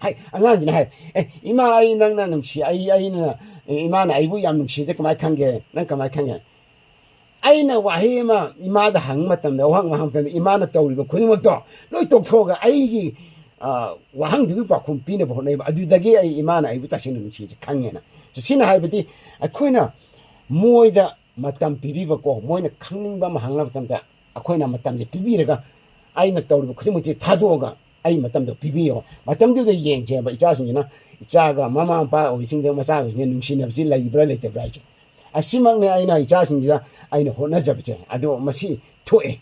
hai angang hai ima ai nang na nungsi ai na ima na ai bu yam nungsi je kamai khange nang kamai khange ai na wahi ma ima da hang matam da wang hang tan ima na tawri ba khuni mak to loi tok thoga ai gi wahang du pa khum pi ne bo nei ba adu da ge ai ima na ai bu ta sin nungsi je khange na so sina hai bati akhoina moi da matam pi bi ba ko moi na khangning ba ma hang na matam da akhoina matam je pi bi raga ai na tawri ba khuni mak je tha jo ga ai matam do pi bi yo matam du da yeng je ba icha sing na icha ga mama pa o sing da ma cha ga ne nungsi na bi lai bra lai te bra je asimang ne aina icha sing da aina hona jab je ado masi thoe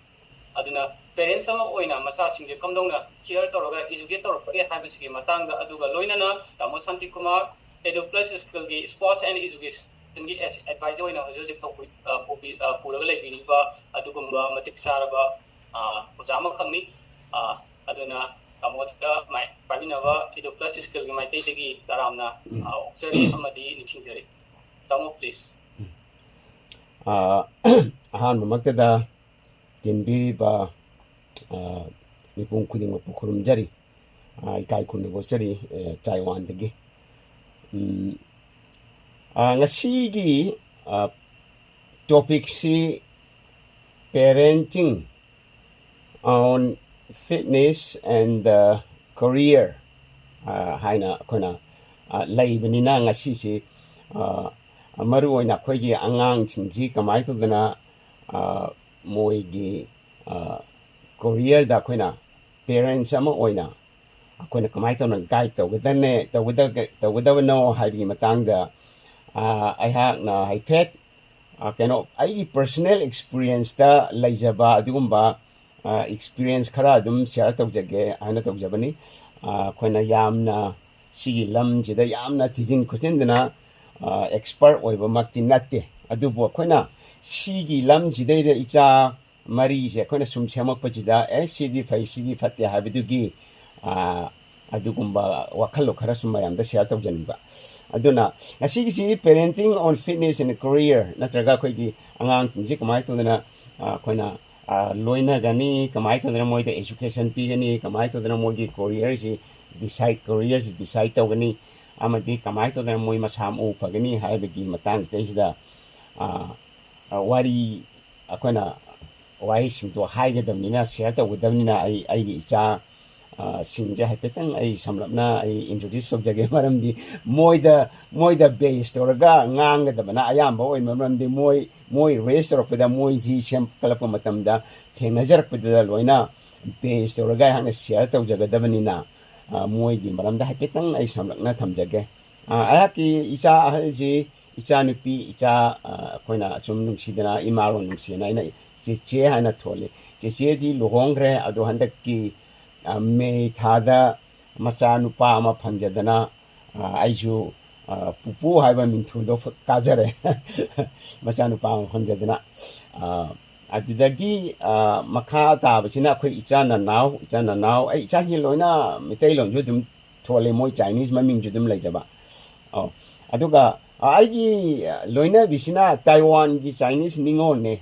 aduna parents sama oina macha sing je kamdong na care toroga educate tor pare ha bisgi matang da aduga loina na tamo santi kumar edu plus school gi sports and education gi advisor oina hojo je thok puraga le bini ba adugumba matik saraba ojama khangni aduna tamo da mai pabina ba edu plus school gi mai te gi taramna oksari amadi niching jare tamo please ahan mamaktada tinbiri ba nipung kuding mapukurum jari ikai kun bo jari Taiwan dagi ngasi gi topic si parenting on fitness and career haina kona laibanina ngasi si amaru oina khoigi Angaangsinggi kamai to dana moigi career da khoina parents ama oina akoina kamai to na guide to gadane to without no haibi matang da I have na haipet kano ai personal experience da laijaba adugumba experience khara dum share to jage ana to jabani khoina yamna sigi lam jida yamna tijin khutin dana expert oiba makti natte adubo khoina sigi lam jidai da icha mari je khoina sum chamak pachida cd fatte habidugi adugumba wakhalo khara sum mayam da share tawjanba aduna asigi si parenting on fitness and career natraga khoigi angang ji kamai to dana khoina loina gani kamai to dana moi da education pi gani kamai to dana moi career si decide to gani amadi kamai to dana moi masam u phagani haibagi matang sida wari akoina wai sing to haigadamnina share to gadamnina ai icha singja haipetang ai samlapna ai introduce sokjage maramdi moida base toraga ngangadabana ayamba oi maramdi moi race ropeda moi ji sem kalapa matamda thenajar peda loina base toraga hanga share to jagadabanina moi gi maramda haipetang ai samlakna thamjage ayaki icha ahalji icha nupi icha koina sum nungsidana imaro nungsina ina che hana thole che di lohongre ado handaki me thada macha nupa ama phangjadana aiju pupu haiba minthu do kajare macha nupa ama phangjadana adidagi makha ta bachina khoi icha na naw ai icha hi loina mitai lon ju dum thole moi Chinese maming ju dum laijaba aduga aigi loina bisina Taiwan gi Chinese ningon ne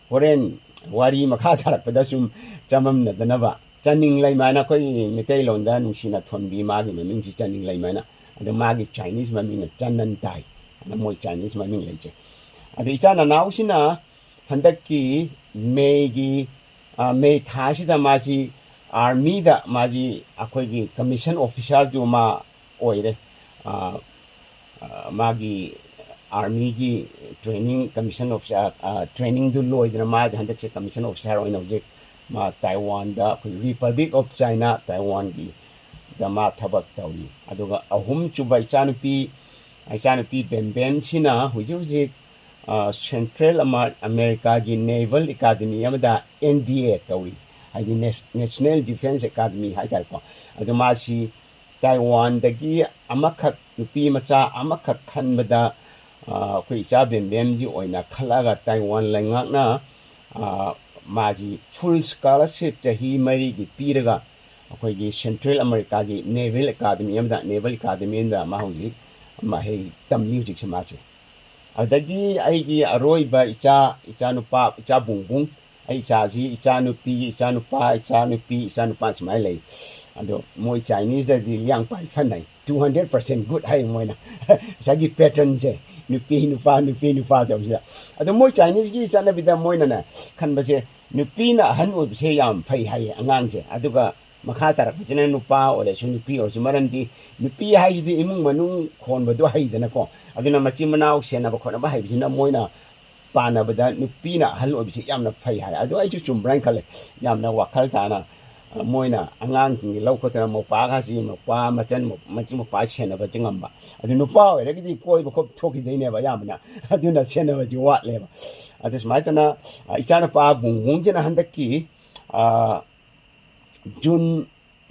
foreign wari makha tharakpada sum chamam na danaba chaning lai mana koi mitai londa nungsina thonbi magi maming ji chaning lai mana adu magi Chinese maming na chanan tai ana moi Chinese maming leije adu ichana nausina handaki megi me thasida maji army da maji akoi gi commission officer ju ma oire magi army gi training commission officer training du loidna ma handak se commission officer oina je ma Taiwan da Republic of China Taiwan gi da ma thabak tawi aduga ahum chubai chanupi bemben sina huji Central America gi Naval Academy amada NDA tawi haidi National Defense Academy haidar ko adu ma si Taiwan dagi amakhat nupi macha amakhat khanbada koi cha bem ji oina khalaga Taiwan langakna maji full scholarship chahi mari gi piraga koi gi Central America gi Naval Academy amda Naval Academy inda ma hoji ma hei tam music samache adagi ai gi aroi ba icha nupa icha bungbung ai cha si icha nupi icha nupa smai lei ado moi Chinese da di liang pai fan nai 200% good hai moina sagi pattern je nupi nupa da usia ado moi Chinese gi chana bida moina na khan ba je nupi na han ob se yam phai hai angang je aduga makha tarak bijana nupa ore su nupi or su maran di nupi hai di imung manung khon ba do hai dana ko aduna machi manau sena ba khona ba hai bijana moina pana bada nupi na hal ob se yam na phai hai ado ai chu chum brand khale yam na wakal ta na moina angang ki lau ko tana mo pa ga si mo pa machan mo machi mo pa chena ba jingam ba adu nupa ore gi di koi ba khop thoki dei ne ba yam na adu na chena ba ji wat le ba adu smai tana ichana pa bung jena handaki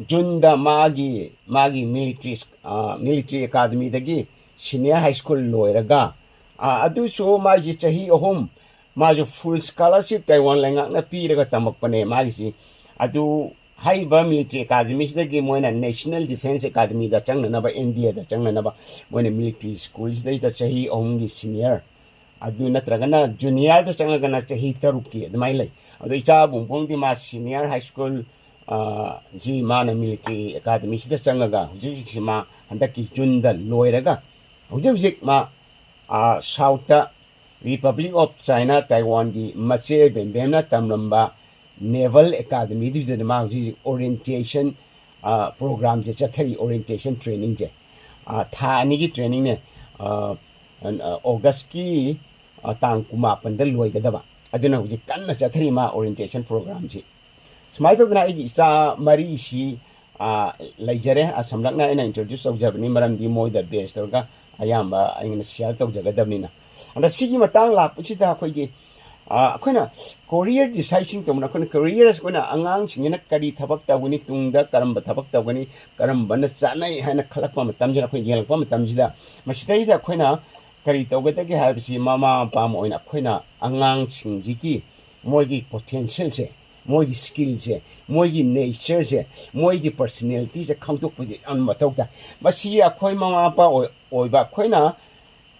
June da magi military academy dagi senior high school loiraga adu so magi chahi ohum maju full scholarship Taiwan lenga na piraga tamak pane magi si adu haiba military academy dagi moina national defense academy da changna na ba India da changna na ba moina military schools da chahi ohum gi senior adu natragana junior da changa gana chahi taruki admai lai adu icha bung di ma senior high school ji mana military academy sida changaga hujik ma handaki junda loiraga hujik ma south Republic of China Taiwan di mache bembemna tamlamba naval academy di de ma hujik orientation program je chathari orientation training je tha ani gi training ne August ki tang kuma pandal loigadaba aduna hujik kanna chathari ma orientation program ji Smile na isa mari si laijare asamlakna ina introduce tawjabani maram di moi da best torga ayamba ayna share tawjagadabnina anda sigi matang la puchita khoigi akhona career deciding to akhona career akhona angangsingina kari thabak tawgani tungda karamba thabak tawgani karamba na chanai hana khalakpa matam jira khoi yelakpa matam jida masitai ja khoina kari tawgadagi habisi mama pam oina khoina angangsingji moigi potential se moigi skill se moigi nature se moigi personality se khangdok puji an matauta masi akhoi mama pa oiba khoina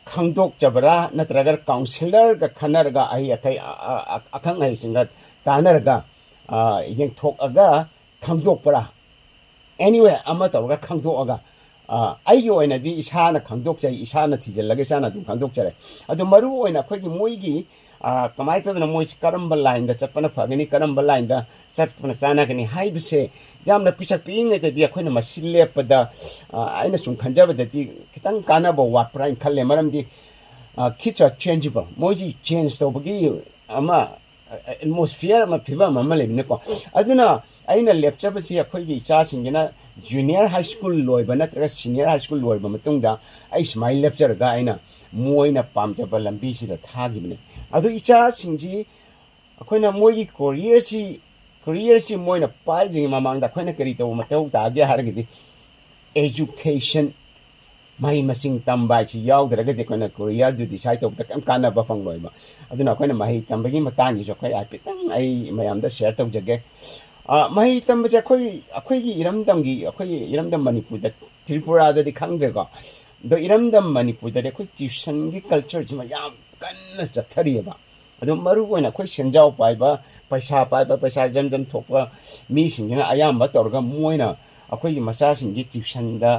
khangdok jabra natragar counselor ga khanar ga ai akai akhang ai singa tanar ga yeng thok aga khangdok para anyway ama tawga khangdok aga ai yo ina di isana khangdok chai isana thijalaga isana dum khangdok chare adu maru oina khoi gi moigi kamai to na moi karamba line da chapana phagani karamba line da chapana chana gani haibse jamna pichak ping ete dia khoina masille pada aina sum khanjaba da ti kitang kana ba wat prain khalle maram di kids are changeable moi ji change to bagi ama atmosphere ma phiba ma male ne ko aduna aina lecture ba si akhoi gi cha singina junior high school loiba natra senior high school loiba matungda ai smile lecture ga aina moina pamjaba lambi si da thagibne adu icha singji akoina moigi career si moina paidri mamang da khoina kari to matau ta ge hargidi education mai masing tambai si yaw daraga de koina career du decide to kam kana ba phang loiba aduna koina mai tambagi matang ji khoi apitang ai mayam da share to jage mai tambaja khoi gi iramdam manipur da tripura da di khangdre ko do iramdam manipur da khoi tuition gi culture ji ma yam kanna chathari ba adu maru koina khoi senjau pai ba paisa jam thokpa mi singina ayam ba torga moina akhoi gi masa sing gi tuition da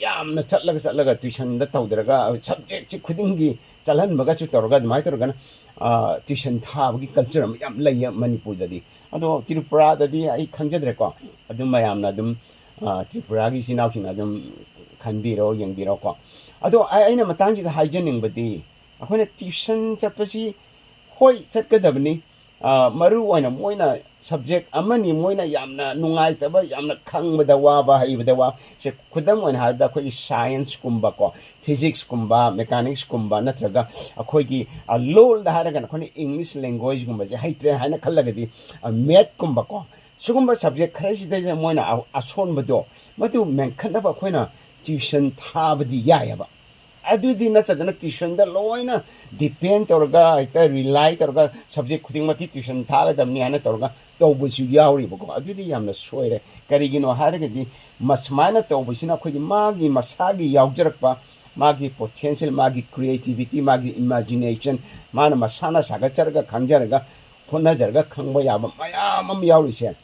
yamna chatlaga tuition da tawdraga subject chi khudingi chalhan baga chu torga mai torga tuition thabagi culture yam lay manipur da di ado tripura da di ai khangjadre ko adu mayamna dum tripura gi sinau sing adum khanbiro yengbiro ko ado aina matang ji da hygienic badi akhona tuition chapasi hoi chatgadabni maru oina moina subject amani moina yamna nungai taba yamna khangbada wa ba haibada wa se khudam oina harda khoi science kumba ko physics kumba mechanics kumba natraga akhoi gi lol da haraga khoni english language kumba je haitre haina khallagadi math kumba ko sugumba subject kharasi da moina ason bado matu menkhana ba khoina tuition thabadi yayaba adudi natadana tuition da loina depend torga ita rely torga subject khuding maki tuition thaga damni ana torga tawbusu yauri bako adudi yamna soire karigino haragadi masmana tawbusina khoi magi masagi yawjarakpa magi potential magi creativity magi imagination mana masana sagacharga khangjarga ꯍꯣꯠꯅꯖꯔꯒ ꯈꯪꯕ ꯌꯥꯕ ꯃꯌꯥꯝ ꯑꯃ ꯌꯥꯎꯔꯤꯁꯦ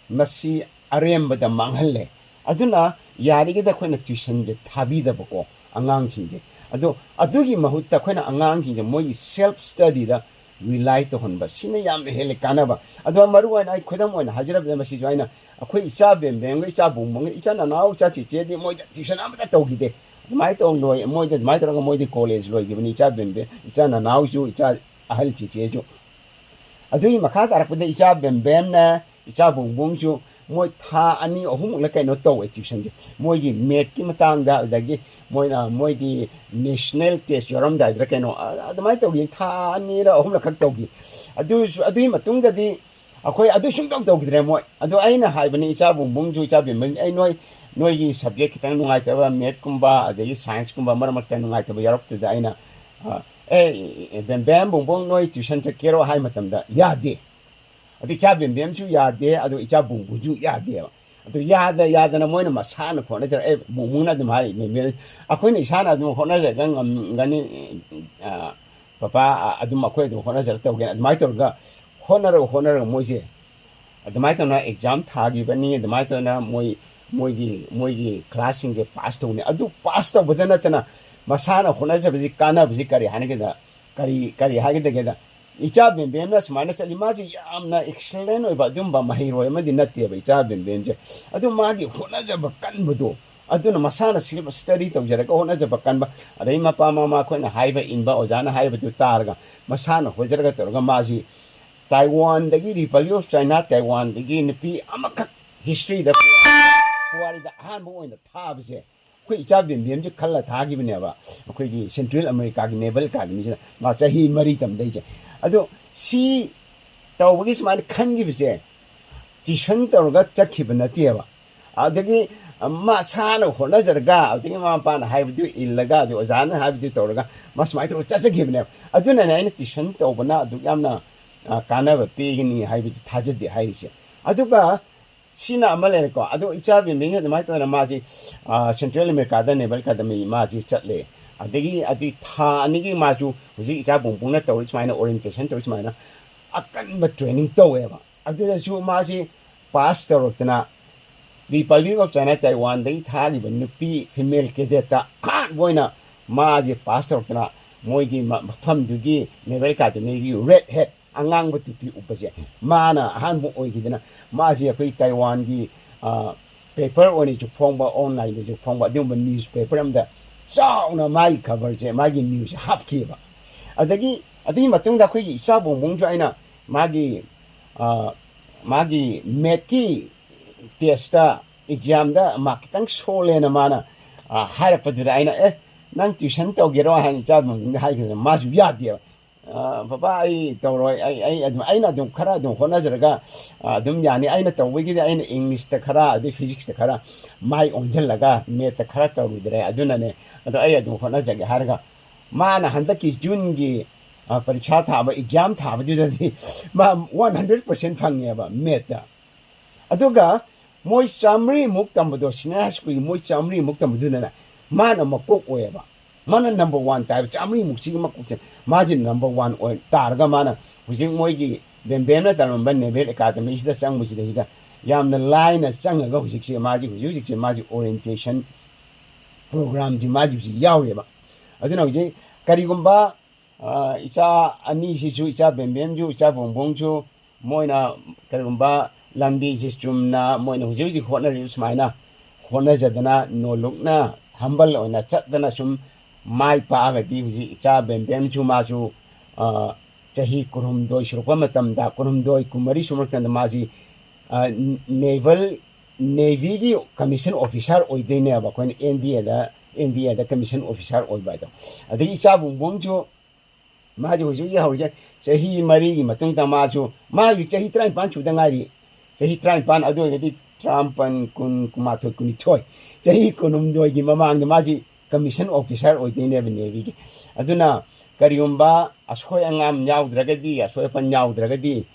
ꯃꯁꯤ ꯑꯔꯦꯝꯕꯗ ꯃꯥꯡꯍꯜꯂꯦ ꯑꯗꯨꯅ ꯌꯥꯔꯤꯒꯩꯗꯤ ꯑꯩꯈꯣꯏꯅ ꯇ꯭ꯌꯨꯁꯟꯁꯦ ꯊꯥꯕꯤꯗꯕꯀꯣ ꯑꯉꯥꯡꯁꯤꯡꯁꯦ ꯑꯗꯣ ꯑꯗꯨꯒꯤ ꯃꯍꯨꯠꯇ ꯑꯩꯈꯣꯏꯅ ꯑꯉꯥꯡꯁꯤꯡꯁꯦ ꯃꯣꯏꯒꯤ ꯁꯦꯜꯐ ꯁ꯭ꯇꯗꯤꯗ ꯔꯤꯂꯥꯏ ꯇꯧꯍꯟꯕ ꯁꯤꯅ ꯌꯥꯝꯅ ꯍꯦꯜꯂꯦ ꯀꯥꯟꯅꯕ ꯑꯗꯣ ꯃꯔꯨꯑꯣꯏꯅ ꯑꯩ ꯈꯨꯗꯝ ꯑꯣꯏꯅ ꯍꯥꯏꯖꯔꯕꯗ ꯃꯁꯤꯁꯨ ꯑꯩꯅ ꯑꯩꯈꯣꯏ ꯏꯆꯥ ꯕꯦꯝꯕꯦꯝꯒ ꯏꯆꯥ ꯕꯨꯡꯕꯨꯡꯒ ꯏꯆꯥ ꯅꯅꯥꯎ ꯏꯆꯥ ꯆꯤꯆꯦꯗꯤ ꯃꯣꯏꯗ ꯇ꯭ꯌꯨꯁꯟ ꯑꯃꯇ ꯇꯧꯈꯤꯗꯦ ꯑꯗꯨꯃꯥꯏꯅ ꯇꯧ ꯂꯣꯏ ꯃꯣꯏꯗ ꯑꯗꯨꯃꯥꯏꯅ ꯇꯧꯔꯒ ꯃꯣꯏꯗꯤ ꯀꯣꯂꯦꯖ ꯂꯣꯏꯈꯤꯕꯅꯤ ꯏꯆꯥ ꯕꯦꯝꯕꯦꯝ ꯏꯆꯥ ꯅꯅꯥꯎꯁꯨ ꯏꯆꯥ ꯑꯍꯜ ꯆꯤꯆꯦꯁꯨ ꯑꯗꯨꯒꯤ ꯃꯈꯥ ꯇꯥꯔꯛꯄꯗ ꯏꯆꯥ ꯕꯦꯝꯕꯦꯝꯅ ꯏꯆꯥ ꯕꯨꯡꯕꯨꯡꯁꯨ ꯃꯣꯏ ꯊꯥ ꯑꯅꯤ ꯑꯍꯨꯝꯃꯨꯛꯂ ꯀꯩꯅꯣ ꯇꯧꯋꯦ ꯇ꯭ꯌꯨꯁꯟꯁꯦ ꯃꯣꯏꯒꯤ ꯃꯦꯠꯀꯤ ꯃꯇꯥꯡꯗ ꯑꯗꯒꯤ ꯃꯣꯏꯒꯤ ꯅꯦꯁꯅꯦꯜ ꯇꯦꯁ ꯌꯥꯎꯔꯝꯗꯥꯏꯗ꯭ꯔꯥ ꯀꯩꯅꯣ ꯑꯗꯨꯃꯥꯏꯅ ꯇꯧꯈꯤ ꯊꯥ ꯑꯅꯤꯔ ꯑꯍꯨꯝꯂ ꯈꯛ ꯇꯧꯈꯤ ꯑꯗꯨꯒꯤ ꯃꯇꯨꯡꯗꯗꯤ ꯑꯩꯈꯣꯏ ꯑꯗꯨ ꯁꯨꯡꯇꯧ ꯇꯧꯈꯤꯗ꯭ꯔꯦ ꯃꯣꯏ ꯑꯗꯣ ꯑꯩꯅ ꯍꯥꯏꯕꯅꯤ ꯏꯆꯥ ꯕꯨꯡꯕꯨꯡꯁꯨ ꯏꯆꯥ ꯕꯦꯝꯕꯦꯝꯁꯨ ꯑꯩ ꯅꯣꯏꯒꯤ ꯁꯕꯖꯦꯛ ꯈꯤꯇꯪ ꯅꯨꯡꯉꯥꯏꯇꯕ ꯃꯦꯠꯀꯨꯝꯕ ꯑꯗꯒꯤ ꯁꯥꯏꯟꯁꯀꯨꯝꯕ ꯃꯔꯛ ꯃꯔꯛꯇ ꯅꯨꯡꯉꯥꯏꯇꯕ ꯌꯥꯎꯔꯛꯇꯨꯗ ꯑꯩꯅ ꯕꯦꯝꯕꯦꯝ ꯕꯨꯡꯕꯨꯡ ꯅꯣꯏ ꯇ꯭ꯌꯨꯁꯟ ꯆꯠꯀꯦꯔꯣ ꯍꯥꯏ ꯃꯇꯝꯗ ꯌꯥꯗꯦ ꯑꯗꯨ ꯏꯆꯥ ꯕꯦꯝꯕꯦꯝꯁꯨ ꯌꯥꯗꯦ ꯑꯗꯨ ꯏꯆꯥ ꯕꯨꯡꯕꯨꯡꯁꯨ ꯌꯥꯗꯦꯕ ꯑꯗꯨ ꯌꯥꯗꯅ ꯃꯣꯏꯅ ꯃꯁꯥꯅ ꯍꯣꯠꯅꯖꯔ ꯕꯨꯡꯕꯨꯡꯅ ꯑꯗꯨꯝ ꯍꯥꯏ ꯕꯦꯝꯕꯦꯝ ꯑꯩꯈꯣꯏꯅ ꯏꯁꯥꯅ ꯑꯗꯨꯝ ꯍꯣꯠꯅꯖꯔꯒ ꯉꯝꯒꯅꯤ ꯄꯄꯥ ꯑꯗꯨꯝ ꯑꯩꯈꯣꯏ ꯑꯗꯨꯝ ꯍꯣꯠꯅꯖꯔ ꯇꯧꯒꯦ ꯑꯗꯨꯃꯥꯏꯅ ꯇꯧꯔꯒ ꯍꯣꯠꯅꯔꯒ ꯃꯣꯏꯁꯦ ꯑꯗꯨꯃꯥꯏꯅ ꯇꯧꯅ ꯑꯦꯛꯖꯥꯝ ꯊꯥꯈꯤꯕꯅꯤ ꯑꯗꯨꯃꯥꯏꯅ ꯇꯧꯅ ꯃꯣꯏꯒꯤ ꯀ꯭ꯂꯥꯁꯁꯤꯡꯁꯦ ꯄꯥꯁ ꯇꯧꯅꯤ ꯑꯗꯨ ꯄꯥꯁ ꯇꯧꯕꯗ ꯅꯠꯇꯅ ꯃꯁꯥꯅ ꯍꯣꯠꯅꯖꯕꯁꯤ ꯀꯥꯟꯅꯕꯁꯤ ꯀꯔꯤ ꯍꯥꯏꯅꯒꯦꯗ ꯀꯔꯤ ꯍꯥꯏꯒꯗꯒꯦꯗ ꯏꯆꯥ ꯕꯦꯝꯕꯦꯝꯅ ꯁꯨꯃꯥꯏꯅ ꯆꯠꯂꯤ ꯃꯥꯁꯤ ꯌꯥꯝꯅ ꯑꯦꯛꯁꯂꯦꯟ ꯑꯣꯏꯕ ꯑꯗꯨꯝꯕ ꯃꯍꯩꯔꯣꯏ ꯑꯃꯗꯤ ꯅꯠꯇꯦꯕ ꯏꯆꯥ ꯕꯦꯝꯕꯦꯝꯁꯦ ꯑꯗꯨ ꯃꯥꯒꯤ ꯍꯣꯠꯅꯖꯕ ꯀꯟꯕꯗꯣ ꯑꯗꯨꯅ ꯃꯁꯥꯅ ꯁꯦꯜꯐ ꯁ꯭ꯇꯗꯤ ꯇꯧꯖꯔꯒ ꯍꯣꯠꯅꯖꯕ ꯀꯟꯕ ꯑꯗꯩ ꯃꯄꯥ ꯃꯃꯥ ꯑꯩꯈꯣꯏꯅ ꯍꯥꯏꯕ ꯏꯟꯕ ꯑꯣꯖꯥꯅ ꯍꯥꯏꯕꯗꯨ ꯇꯥꯔꯒ ꯃꯁꯥꯅ ꯍꯣꯠꯅꯖꯔꯒ ꯇꯧꯔꯒ ꯃꯥꯁꯤ ꯇꯥꯏꯋꯥꯟꯗꯒꯤ ꯔꯤꯄꯕ꯭ꯂꯤꯛ ꯑꯣꯐ ꯆꯥꯏꯅꯥ ꯇꯥꯏꯋꯥꯟꯗꯒꯤ ꯅꯨꯄꯤ ꯑꯃꯈꯛ ꯍꯤꯁꯇ꯭ꯔꯤꯗ ꯄꯨꯋꯥꯔꯤꯗ ꯑꯍꯥꯟꯕ ꯑꯣꯏꯅ ꯊꯥꯕꯁꯦ ꯑꯩꯈꯣই ꯏꯆꯥ ꯕꯦꯝꯕꯦꯝꯁꯦ ꯈꯜꯂ ꯊꯥꯈꯤꯕꯅꯦꯕ ꯑꯩꯈꯣꯏꯒꯤ ꯁꯦꯟꯇ꯭ꯔꯦꯜ ꯑꯃꯦꯔꯤꯀꯥꯒꯤ ꯅꯦꯚꯦꯜ ꯑꯦꯀꯥꯗꯃꯤꯁꯤꯗ ꯃꯥ ꯆꯍꯤ 4 ꯇꯝꯗꯩꯁꯦ ꯑꯗꯣ ꯁꯤ ꯇꯧꯕꯒꯤ ꯁꯨꯃꯥꯏꯅ ꯈꯟꯈꯤꯕꯁꯦ ꯇ꯭ꯌꯨꯁꯟ ꯇꯧꯔꯒ ꯆꯠꯈꯤꯕ ꯅꯠꯇꯦꯕ ꯑꯗꯒꯤ ꯃꯁꯥꯅ ꯍꯣꯠꯅꯖꯔꯒ ꯑꯗꯒꯤ ꯃꯃꯥ ꯃꯄꯥꯅ ꯍꯥꯏꯕꯗꯨ ꯏꯜꯂꯒ ꯑꯗꯨ ꯑꯣꯖꯥꯅ ꯍꯥꯏꯕꯗꯨ ꯇꯧꯔꯒ ꯃꯥ ꯁꯨꯃꯥꯏꯅ ꯇꯧꯔꯒ ꯆꯠꯆꯈꯤꯕꯅꯦꯕ ꯑꯗꯨꯅꯅꯦ ꯑꯩꯅ ꯇ꯭ꯌꯨꯁꯟ ꯇꯧꯕꯅ ꯑꯗꯨꯛ ꯌꯥꯝꯅ ꯀꯥꯟꯅꯕ ꯄꯤꯒꯅꯤ ꯍꯥꯏꯕꯁꯤ ꯊꯥꯖꯗꯦ ꯍꯥꯏꯔꯤꯁꯦ ꯑꯗꯨꯒ sina amale ko ado icha bi ming de mai ta ma ji central america da ne bal ka da mi ma ji chatle adegi adi tha ani gi ma ju ji icha bung bung na to ri mai na orientation to ri mai na akan ba training to we ba adi da ju ma ji pass to ro na Republic of China Taiwan dai tha li ba nupi female cadet ta boina ma ji pass to na moi gi ma pham ju gi ne bal ka da mi gi red hat angang ba tupi upase mana han bu oi gidana ma ji akoi Taiwan gi paper oni ju phongba online ju phongba dum ba newspaper am da chauna mai cover je ma gi news half ki ba adagi matung da khoi gi cha bong bong ju aina ma gi met ki test exam da ma kitang sole na mana har pa da aina nang tuition to gero han cha bong ha gi ma ju ya dia papa ai tawroi ai aina dum khara dum hona jaraga dum yani aina tawigi da aina english ta khara adi physics ta khara mai onjal laga math ta khara tawu dre aduna ne ado ai dum hona jaga harga mana handa ki jun gi pariksha tha ba exam tha ba ju di ma 100% phangye ba math ta aduga moi chamri muk tamdo senior school moi chamri muk tamdu na mana makok oya ba mana number 1 type chamri mukchi ma kukchen majin number 1 oil targa mana hujing moigi bembena taramba nevel academy sida chang musi da yamna line chang ga hujik se maji orientation program ji maji ji yawre ba aduna huje karigumba isa ani si su isa bembem ju isa bongbong ju moina karigumba lambi system na moina huje khona ri sumaina khona jadana no lukna humble ona chatdana sum mai pa ga di huji cha bem chu ma chu chahi kurum doi shurpa matam da kurum doi kumari sumaktan da maji navy gi commission officer oi de ne ba ko india da commission officer oi ba da adi cha bung bung chu ma ju ju ya hoje chahi mari gi matung ta ma chu ma ju chahi 35 chu da ngari chahi 35 adu ga di trampan kun kumathoi kuni thoi chahi kunum doi gi mamang da maji commission officer oidine navy aduna kariumba asoi angam yaudregadi asoi pan yaudregadi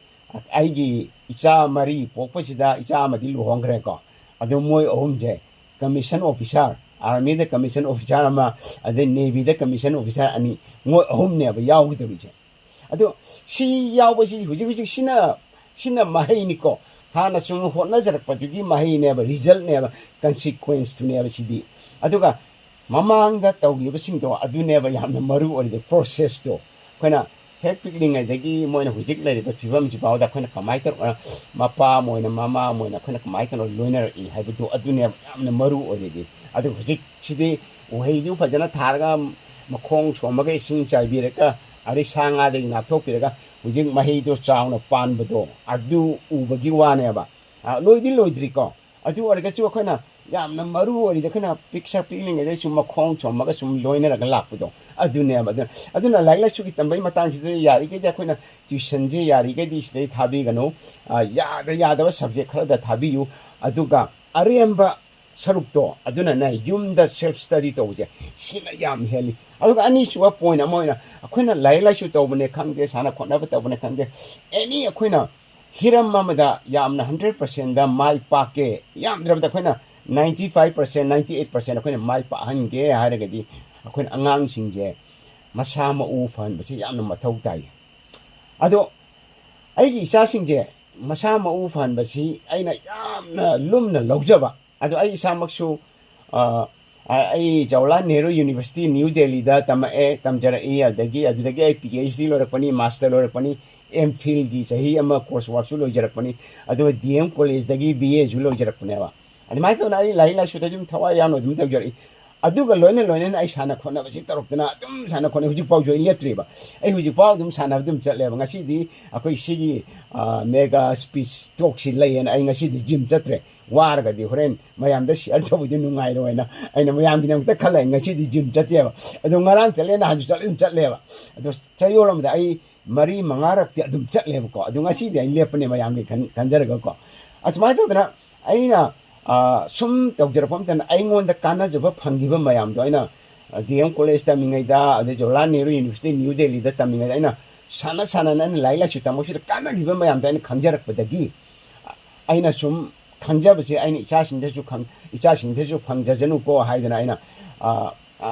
aigi icha mari pokpasida icha amadi luhongre ko adu moi ohumje commission officer army the commission officer ama ade navy the commission officer ani moi ohumne ba yaugidori je ꯑꯗꯣ ꯁꯤ ꯌꯥꯎꯕꯁꯤ ꯍꯧꯖꯤꯛ sina mahainiko hana sum hotna jarakpatugi mahaineba resultneba consequence-tuneba sidi aduga mamangda tawgibasingdo aduneba yamna maru oride process to koina hek piklingai dagi moina hujik lariba phibam jibawda koina kamaitar mapa moina mama moina koina kamaitar loiner I haibudu aduneba yamna maru oride adu hujik sidi uhaidu fajana tharga makhong chomaga ising chaibireka ari sanga de na thopiraga hujing mahido chauna panbado adu ubagi waneba loidri ko adu orga chu khona yamna maru ori de khona picture piling de sum makhong chomaga sum loina raga lapdo adu ne ba aduna laila chu ki tambai matang si yari ke ja khona tuition je yari ke dis de thabi gano ya da subject khara da thabi yu aduga aremba sarukto aduna na yumda self study to je sina yam heli aduga ani suwa point amoina akhona laila chu to bune khangge sana khona ba to bune khangge any akhona hiram mamada yamna 100% da mai pake yam drabda khona 95% 98% akhona mai pa hange haragadi akhona angangsingje masama u fan basi yamna mathau tai ado aigi isasingje masama u fan basi aina yamna lumna lawjaba ado ai isamaksu ai Jawaharlal Nehru University New Delhi da tamjara adagi ai PhD lorakpani master lorakpani MPhil gi sahi ama coursework su loijarakpani ado DM college dagi BA su loijarakpani ba ani mai to na lai la shuta jum thawa ya no dum tawjari aduga loina ai sana khona basi tarokna dum sana khona huji pau jo electric ba ai huji pau dum sana dum chatle ba ngasi di akoi sigi mega speech talk si layen ai ngasi di gym chatre warga di horen mayam da share to bu nungai ro na aina mayam ginam ta khala ngasi di gym chate ba adu ngaran chale na haju chatle ba adu chayolam da ai mari mangarak ti adum chatle ba ko adu ngasi di ai lepne mayam gi kanjar ga ko atmai to na aina sum tawjarapam tan aingonda kanajaba phangiba mayam do aina DM college tamingaida ade Jawaharlal Nehru University New Delhi da tamingaida aina sana nan laila chutamo shi kanadiba mayam da aina khangjarakpadagi aina sum khangjabase aina ichasingdasu phangjajanu ko haidana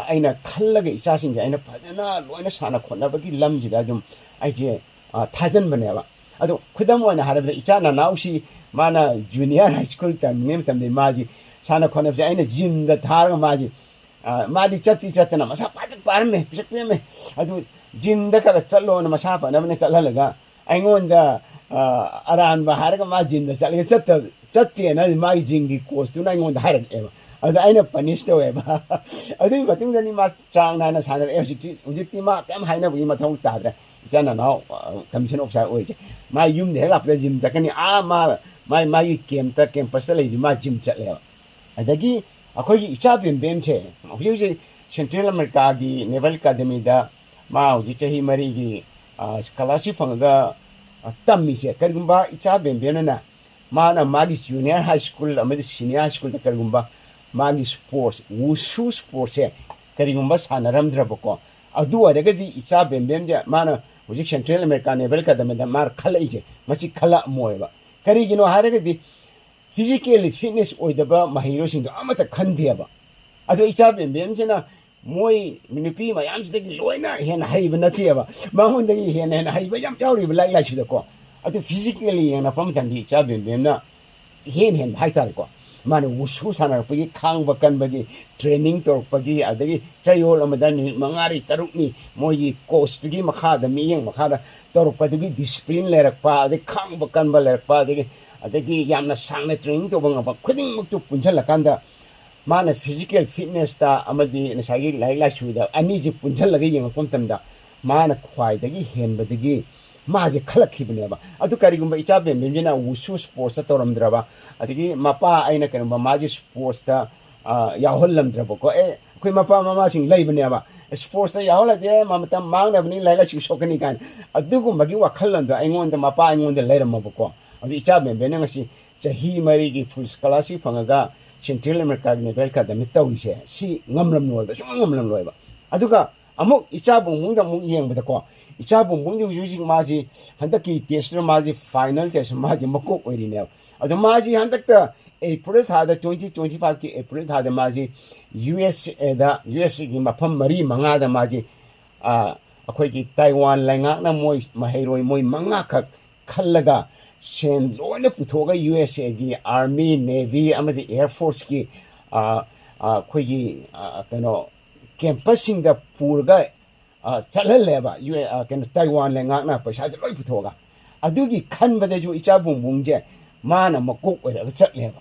aina khallaga ichasingje aina phajana loina sana khonabagi lamjida dum aije thajan baneba ado khudam wana harabda ichana nausi mana junior high school tamne tamde maji sana khonabse aina gym da thar maji madi chatna masa pajak parme pisakme ado gym da ka challo na masa pa na chalalaga aingonda aran ba harga ma gym da chalga chatte na mai jingi course tu na aingonda harga eba ado aina punish to eba ado matung ni ma chang na sana ujikti ma kam haina bu ma thong ta Jana now commission officer oje my yum de lap the gym jakani my campus le ma gym chatle adagi akoi icha bem che huji Central America gi Naval Academy da ma huji chahi mari gi scholarship fanga tammi che kargumba icha bem na na magi junior high school amadi senior high school da kargumba magi sports wushu sports che kargumba sanaram drabako adu aragadi icha bem de mana huji Central America Naval Academy da mar khala ije machi khala moeba kari gino haragadi physically fitness oidaba mahiro singdo amata khandeba adu icha bem jena moi minupi mayam sidagi loina hen haiba natiaba mahundagi hen haiba yam yauri lai chuda ko adu physically yana pamtandi icha bem na hen haitare ko mana wusu sanar pagi khang bakan bagi training tor pagi adagi chayol amadani mangari tarukni moi coach gi makha da miyeng makha da tor pagi discipline lerak pa adagi khang bakan ba lerak pa adagi yamna sangna training to banga ba khuding muktu punjal kanda mana physical fitness ta amadi nasagi laila chuda ani ji punjal lagi yeng pomtamda mana khwai dagi hen badagi maje khalakibne ba adu karigumba icha bem jena wusu sports toramdraba adigi mapa aina kanba maje sports ta yahollamdraba ko koi mapa mama sing laibne ba sports ta yahola de mamata mangna bni laila chu sokani kan adugumba gi wakhalanda aingonda mapa aingonda lairamba ko adu icha bem ngasi chahi mari gi full scholarship fangaga Central America Naval Academy tawise si ngamram noiba ngamram noiba aduga amuk icha bungda muk yengbada ko icha bungdi using maji handaki test maji final test maji makok oirine adu maji handakta April thada 2025 ki April thada maji USA gi mafam mari manga da maji ꯑꯩꯈꯣꯏꯒꯤ Taiwan ꯂꯩꯉꯥꯛꯅ ꯃꯣꯏ ꯃꯍꯩꯔꯣꯏ ꯃꯣꯏ 5 ꯈꯛ ꯈꯜꯂꯒ ꯁꯦꯟ ꯂꯣꯏꯅ ꯄꯨꯊꯣꯛꯑꯒ USAꯒꯤ ꯑꯥꯔꯃꯤ ꯅꯦꯚꯤ ꯑꯃꯗꯤ ꯑꯦꯌꯔ ꯐꯣꯔꯁꯀꯤ ꯑꯩꯈꯣꯏꯒꯤ ꯀꯩꯅꯣ ꯀꯦꯝꯄꯁꯁꯤꯡꯗ ꯄꯨꯔꯒ ꯆꯠꯍꯜꯂꯦꯕ ꯀꯩꯅꯣ ꯇꯥꯏꯋꯥꯟ ꯂꯩꯉꯥꯛꯅ ꯄꯩꯁꯥꯁꯦ ꯂꯣꯏ ꯄꯨꯊꯣꯛꯑꯒ ꯑꯗꯨꯒꯤ ꯈꯟꯕꯗꯁꯨ ꯏꯆꯥ ꯕꯨꯡꯕꯨꯡꯁꯦ ꯃꯥꯅ ꯃꯀꯣꯛ ꯑꯣꯏꯔꯒ ꯆꯠꯂꯦꯕ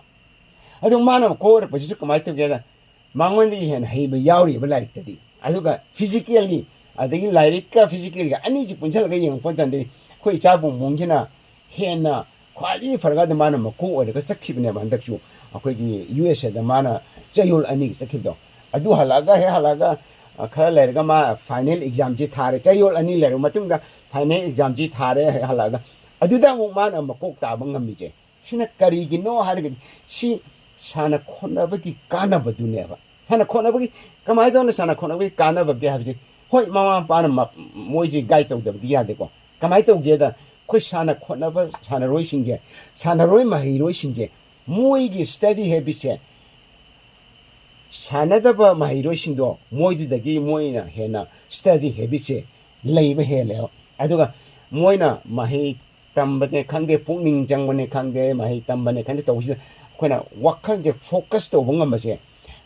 ꯑꯗꯨ ꯃꯥꯅ ꯃꯀꯣꯛ ꯑꯣꯏꯔꯛꯄꯁꯤꯁꯨ ꯀꯃꯥꯏꯅ ꯇꯧꯒꯦꯗ ꯃꯉꯣꯟꯗꯒꯤ ꯍꯦꯟꯅ ꯍꯩꯕ ꯌꯥꯎꯔꯤꯕ ꯂꯥꯏꯔꯤꯛꯇꯗꯤ ꯑꯗꯨꯒ ꯐꯤꯖꯤꯀꯦꯜꯒꯤ ꯑꯗꯒꯤ ꯂꯥꯏꯔꯤꯛꯀ ꯐꯤꯖꯤꯀꯦꯜꯒ ꯑꯅꯤꯁꯤ ꯄꯨꯟꯁꯤꯜꯂꯒ ꯌꯦꯡꯉꯛꯄ ꯃꯇꯝꯗꯗꯤ ꯑꯩꯈꯣꯏ ꯏꯆꯥ ꯕꯨꯡꯕꯨꯡꯁꯤꯅ ꯍꯦꯟꯅ ꯈ꯭ꯋꯥꯏꯗꯒꯤ ꯐꯔꯒ ꯃꯥꯅ ꯃꯀꯣꯛ ꯑꯣꯏꯔꯒ ꯆꯠꯈꯤꯕꯅꯦꯕ ꯍꯟꯗꯛꯁꯨ ꯑꯩꯈꯣꯏꯒꯤ USAꯗ ꯃꯥꯅ ꯆꯌꯣꯜ 2 ꯆꯠꯈꯤꯕꯗꯣ ꯑꯗꯨ ꯍꯜꯂꯛꯑꯒ ꯍꯦꯛ ꯍꯜꯂꯛꯑꯒ ꯈꯔ ꯂꯩꯔꯒ ꯃꯥ ꯐꯥꯏꯅꯦꯜ ꯑꯦꯛꯖꯥꯝꯁꯤ ꯊꯥꯔꯦ ꯆꯌꯣꯜ 2 ꯂꯩꯔꯕ ꯃꯇꯨꯡꯗ ꯐꯥꯏꯅꯦꯜ ꯑꯦꯛꯖꯥꯝꯁꯤ ꯊꯥꯔꯦ ꯍꯦꯛ ꯍꯜꯂꯛꯑꯒ ꯑꯗꯨꯗ ꯑꯃꯨꯛ ꯃꯥꯅ ꯃꯀꯣꯛ ꯇꯥꯕ ꯉꯝꯃꯤꯁꯦ ꯁꯤꯅ ꯀꯔꯤꯒꯤꯅꯣ ꯍꯥꯏꯔꯒꯗꯤ ꯁꯤ ꯁꯥꯟꯅ ꯈꯣꯠꯅꯕꯒꯤ ꯀꯥꯟꯅꯕꯗꯨꯅꯦꯕ ꯁꯥꯟꯅ ꯈꯣꯠꯅꯕꯒꯤ ꯀꯃꯥꯏꯅ ꯇꯧꯅ ꯁꯥꯟꯅ ꯈꯣꯠꯅꯕꯒꯤ ꯀꯥꯟꯅꯕꯒꯦ ꯍꯥꯏꯕꯁꯤ ꯍꯣꯏ ꯃꯃꯥ ꯃꯄꯥꯅ ꯃꯣꯏꯁꯤ ꯒꯥꯏꯗ ꯇꯧꯗꯕꯗꯤ ꯌꯥꯗꯦꯀꯣ ꯀꯃꯥꯏꯅ ꯇꯧꯒꯦꯗ ꯑꯩꯈꯣꯏ ꯁꯥꯟꯅ ꯈꯣꯠꯅꯕ ꯁꯥꯟꯅꯔꯣꯏꯁꯤꯡꯁꯦ ꯁꯥꯟꯅꯔꯣꯏ ꯃꯍꯩꯔꯣꯏꯁꯤꯡꯁꯦ ꯃꯣꯏꯒꯤ ꯁ꯭ꯇꯗꯤ ꯍꯦꯕꯤꯠꯁꯦ ꯁꯥꯟꯅꯗꯕ ꯃꯍꯩꯔꯣꯏꯁꯤꯡꯗꯣ ꯃꯣꯏꯗꯨꯗꯒꯤ ꯃꯣꯏꯅ ꯍꯦꯟꯅ ꯁ꯭ꯇꯗꯤ ꯍꯦꯕꯤꯠꯁꯦ ꯂꯩꯕ ꯍꯦꯜꯂꯦꯕ ꯑꯗꯨꯒ ꯃꯣꯏꯅ ꯃꯍꯩ ꯇꯝꯕꯅꯦ ꯈꯪꯗꯦ ꯄꯨꯛꯅꯤꯡ ꯆꯪꯕꯅꯦ ꯈꯪꯗꯦ ꯃꯍꯩ ꯇꯝꯕꯅꯦ ꯈꯪꯗꯦ ꯇꯧꯕꯁꯤꯗ ꯑꯩꯈꯣꯏꯅ ꯋꯥꯈꯜꯁꯦ ꯐꯣꯀꯁ ꯇꯧꯕ ꯉꯝꯕꯁꯦ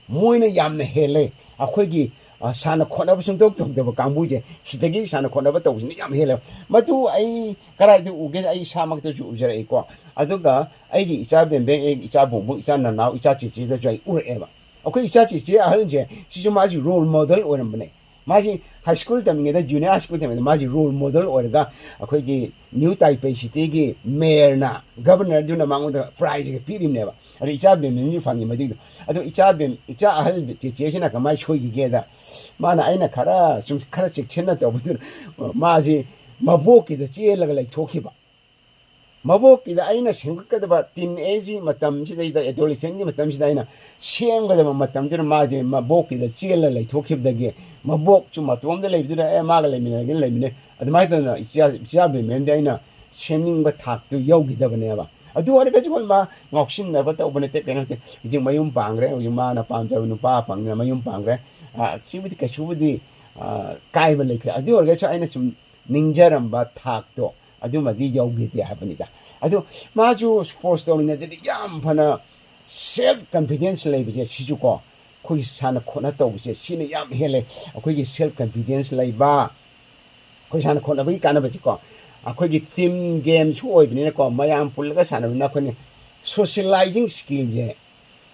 ꯃꯣꯏꯅ ꯌꯥꯝꯅ ꯍꯦꯜꯂꯦ ꯑꯩꯈꯣꯏꯒꯤ ꯁꯥꯟꯅ ꯈꯣꯠꯅꯕ ꯁꯨꯡꯇꯧ ꯇꯧꯗꯕ ꯀꯥꯡꯕꯨꯁꯦ ꯁꯤꯗꯒꯤ ꯁꯥꯟꯅ ꯈꯣꯠꯅꯕ ꯇꯧꯕꯁꯤꯅ ꯌꯥꯝ ꯍꯦꯜꯂꯦꯕ ꯃꯗꯨ ꯑꯩ ꯀꯗꯥꯏꯗ ꯎꯒꯦ ꯑꯩ ꯏꯁꯥꯃꯛꯇꯁꯨ ꯎꯖꯔꯛꯏꯀꯣ ꯑꯗꯨꯒ ꯑꯩꯒꯤ ꯏꯆꯥ ꯕꯦꯝꯕꯦꯡ ꯑꯩꯒꯤ ꯏꯆꯥ ꯕꯨꯡꯕꯨꯡ ꯏꯆꯥ ꯅꯅꯥꯎ ꯏꯆꯥ ꯆꯦꯆꯦꯗꯁꯨ ꯑꯩ ꯎꯔꯛꯑꯦꯕ ꯑꯩꯈꯣꯏ ꯏꯆꯥ ꯆꯦꯆꯦ ꯑꯍꯜꯁꯦ ꯁꯤꯁꯨ ꯃꯥꯁꯤ ꯔꯣꯜ ꯃꯣꯗꯦꯜ ꯑꯣꯏꯔꯝꯕꯅꯦ ꯃꯥꯁꯤ ꯍꯥꯏ ꯁ꯭ꯀꯨꯜ ꯇꯝꯃꯤꯉꯩꯗ ꯖꯨꯅꯤꯌꯔ ꯍꯥꯏ ꯁ꯭ꯀꯨꯜ ꯇꯝꯃꯤꯉꯩꯗ ꯃꯥꯁꯤ ꯔꯣꯜ ꯃꯣꯗꯦꯜ ꯑꯣꯏꯔꯒ ꯑꯩꯈꯣꯏꯒꯤ ꯅ꯭ꯌꯨ ꯇꯥꯏꯄꯦ ꯁꯤꯇꯤꯒꯤ ꯃꯦꯌꯔꯅ ꯒꯕꯔꯅꯔꯗꯨꯅ ꯃꯉꯣꯟꯗ ꯄ꯭ꯔꯥꯏꯖꯒ ꯄꯤꯔꯤꯕꯅꯦꯕ ꯑꯗꯣ ꯏꯆꯥ ꯕꯦꯝꯕꯦꯝꯁꯨ ꯐꯪꯉꯤ ꯃꯗꯨꯒꯤꯗꯣ ꯑꯗꯣ ꯏꯆꯥ ꯑꯍꯜ ꯆꯦꯆꯦꯁꯤꯅ ꯀꯃꯥꯏꯅ ꯁꯣꯏꯈꯤꯒꯦꯗ ꯃꯥꯅ ꯑꯩꯅ ꯈꯔ ꯆꯦꯛꯁꯤꯟꯅ ꯇꯧꯕꯗꯨꯅ ꯃꯥꯁꯤ ꯃꯕꯣꯛꯀꯤꯗ ꯆꯦꯜꯂꯒ ꯂꯩꯊꯣꯛꯈꯤꯕ ꯃꯕꯣꯛꯀꯤꯗ ꯑꯩꯅ ꯁꯦꯝꯒꯠꯀꯗꯕ ꯇꯤꯟ ꯑꯦꯖꯒꯤ ꯃꯇꯝꯁꯤꯗꯩꯗ ꯑꯦꯗꯣꯂꯦꯁꯟꯒꯤ ꯃꯇꯝꯁꯤꯗ ꯑꯩꯅ ꯁꯦꯝꯒꯗꯕ ꯃꯇꯝꯗꯨꯗ ꯃꯥꯁꯦ ꯃꯕꯣꯛꯀꯤꯗ ꯆꯦꯜꯂ ꯂꯩꯊꯣꯛꯈꯤꯕꯗꯒꯤ ꯃꯕꯣꯛꯁꯨ ꯃꯇꯣꯝꯗ ꯂꯩꯕꯗꯨꯗ ꯃꯥꯒ ꯂꯩꯃꯤꯟꯅꯒꯦꯅ ꯂꯩꯃꯤꯟꯅꯩ ꯑꯗꯨꯃꯥꯏꯅ ꯇꯧꯗꯅ ꯏꯆꯥ ꯕꯦꯝꯕꯦꯝꯗꯤ ꯑꯩꯅ ꯁꯦꯝꯅꯤꯡꯕ ꯊꯥꯛꯇꯨ ꯌꯧꯈꯤꯗꯕꯅꯦꯕ ꯑꯗꯨ ꯑꯣꯏꯔꯒꯁꯨ ꯍꯣꯏ ꯃꯥ ꯉꯥꯎꯁꯤꯟꯅꯕ ꯇꯧꯕ ꯅꯠꯇꯦ ꯀꯩꯅꯣ ꯅꯠꯇꯦ ꯍꯧꯖꯤꯛ ꯃꯌꯨꯝ ꯄꯥꯡꯈ꯭ꯔꯦ ꯍꯧꯖꯤꯛ ꯃꯥꯅ ꯄꯥꯝꯖꯕ ꯅꯨꯄꯥ ꯐꯪꯗꯅ ꯃꯌꯨꯝ ꯄꯥꯡꯈ꯭ꯔꯦ ꯁꯤꯕꯨꯗꯤ ꯀꯩꯁꯨꯕꯨꯗꯤ ꯀꯥꯏꯕ ꯂꯩꯇ꯭ꯔꯦ ꯑꯗꯨ ꯑꯣꯏꯔꯒꯁꯨ ꯑꯩꯅ ꯁꯨꯝ ꯅꯤꯡꯖꯔꯝꯕ ꯊꯥꯛꯇꯣ ꯑꯗꯨꯃꯗꯤ ꯌꯧꯈꯤꯗꯦ ꯍꯥꯏꯕꯅꯤꯗ ꯑꯗꯨ ꯃꯥꯁꯨ ꯁ꯭ꯄꯣꯔꯠꯁ ꯇꯧꯔꯤꯉꯩꯗꯗꯤ ꯌꯥꯝ ꯐꯅ ꯁꯦꯜꯐ ꯀꯟꯐꯤꯗꯦꯟꯁ ꯂꯩꯕꯁꯦ ꯁꯤꯁꯨꯀꯣ ꯑꯩꯈꯣꯏꯒꯤ ꯁꯥꯟꯅ ꯈꯣꯠꯅ ꯇꯧꯕꯁꯦ ꯁꯤꯅ ꯌꯥꯝ ꯍꯦꯜꯂꯦ ꯑꯩꯈꯣꯏꯒꯤ ꯁꯦꯜꯐ ꯀꯟꯐꯤꯗꯦꯟꯁ ꯂꯩꯕ ꯑꯩꯈꯣꯏ ꯁꯥꯟꯅ ꯈꯣꯠꯅꯕꯒꯤ ꯀꯥꯟꯅꯕꯁꯤꯀꯣ ꯑꯩꯈꯣꯏꯒꯤ ꯇꯤꯝ ꯒꯦꯝꯁꯨ ꯑꯣꯏꯕꯅꯤꯅꯀꯣ ꯃꯌꯥꯝ ꯄꯨꯜꯂꯒ ꯁꯥꯟꯅꯕꯅꯤꯅ ꯑꯩꯈꯣꯏꯅ ꯁꯣꯁꯤꯌꯦꯂꯥꯏꯖꯤꯡ ꯁ꯭ꯀꯤꯜꯁꯦ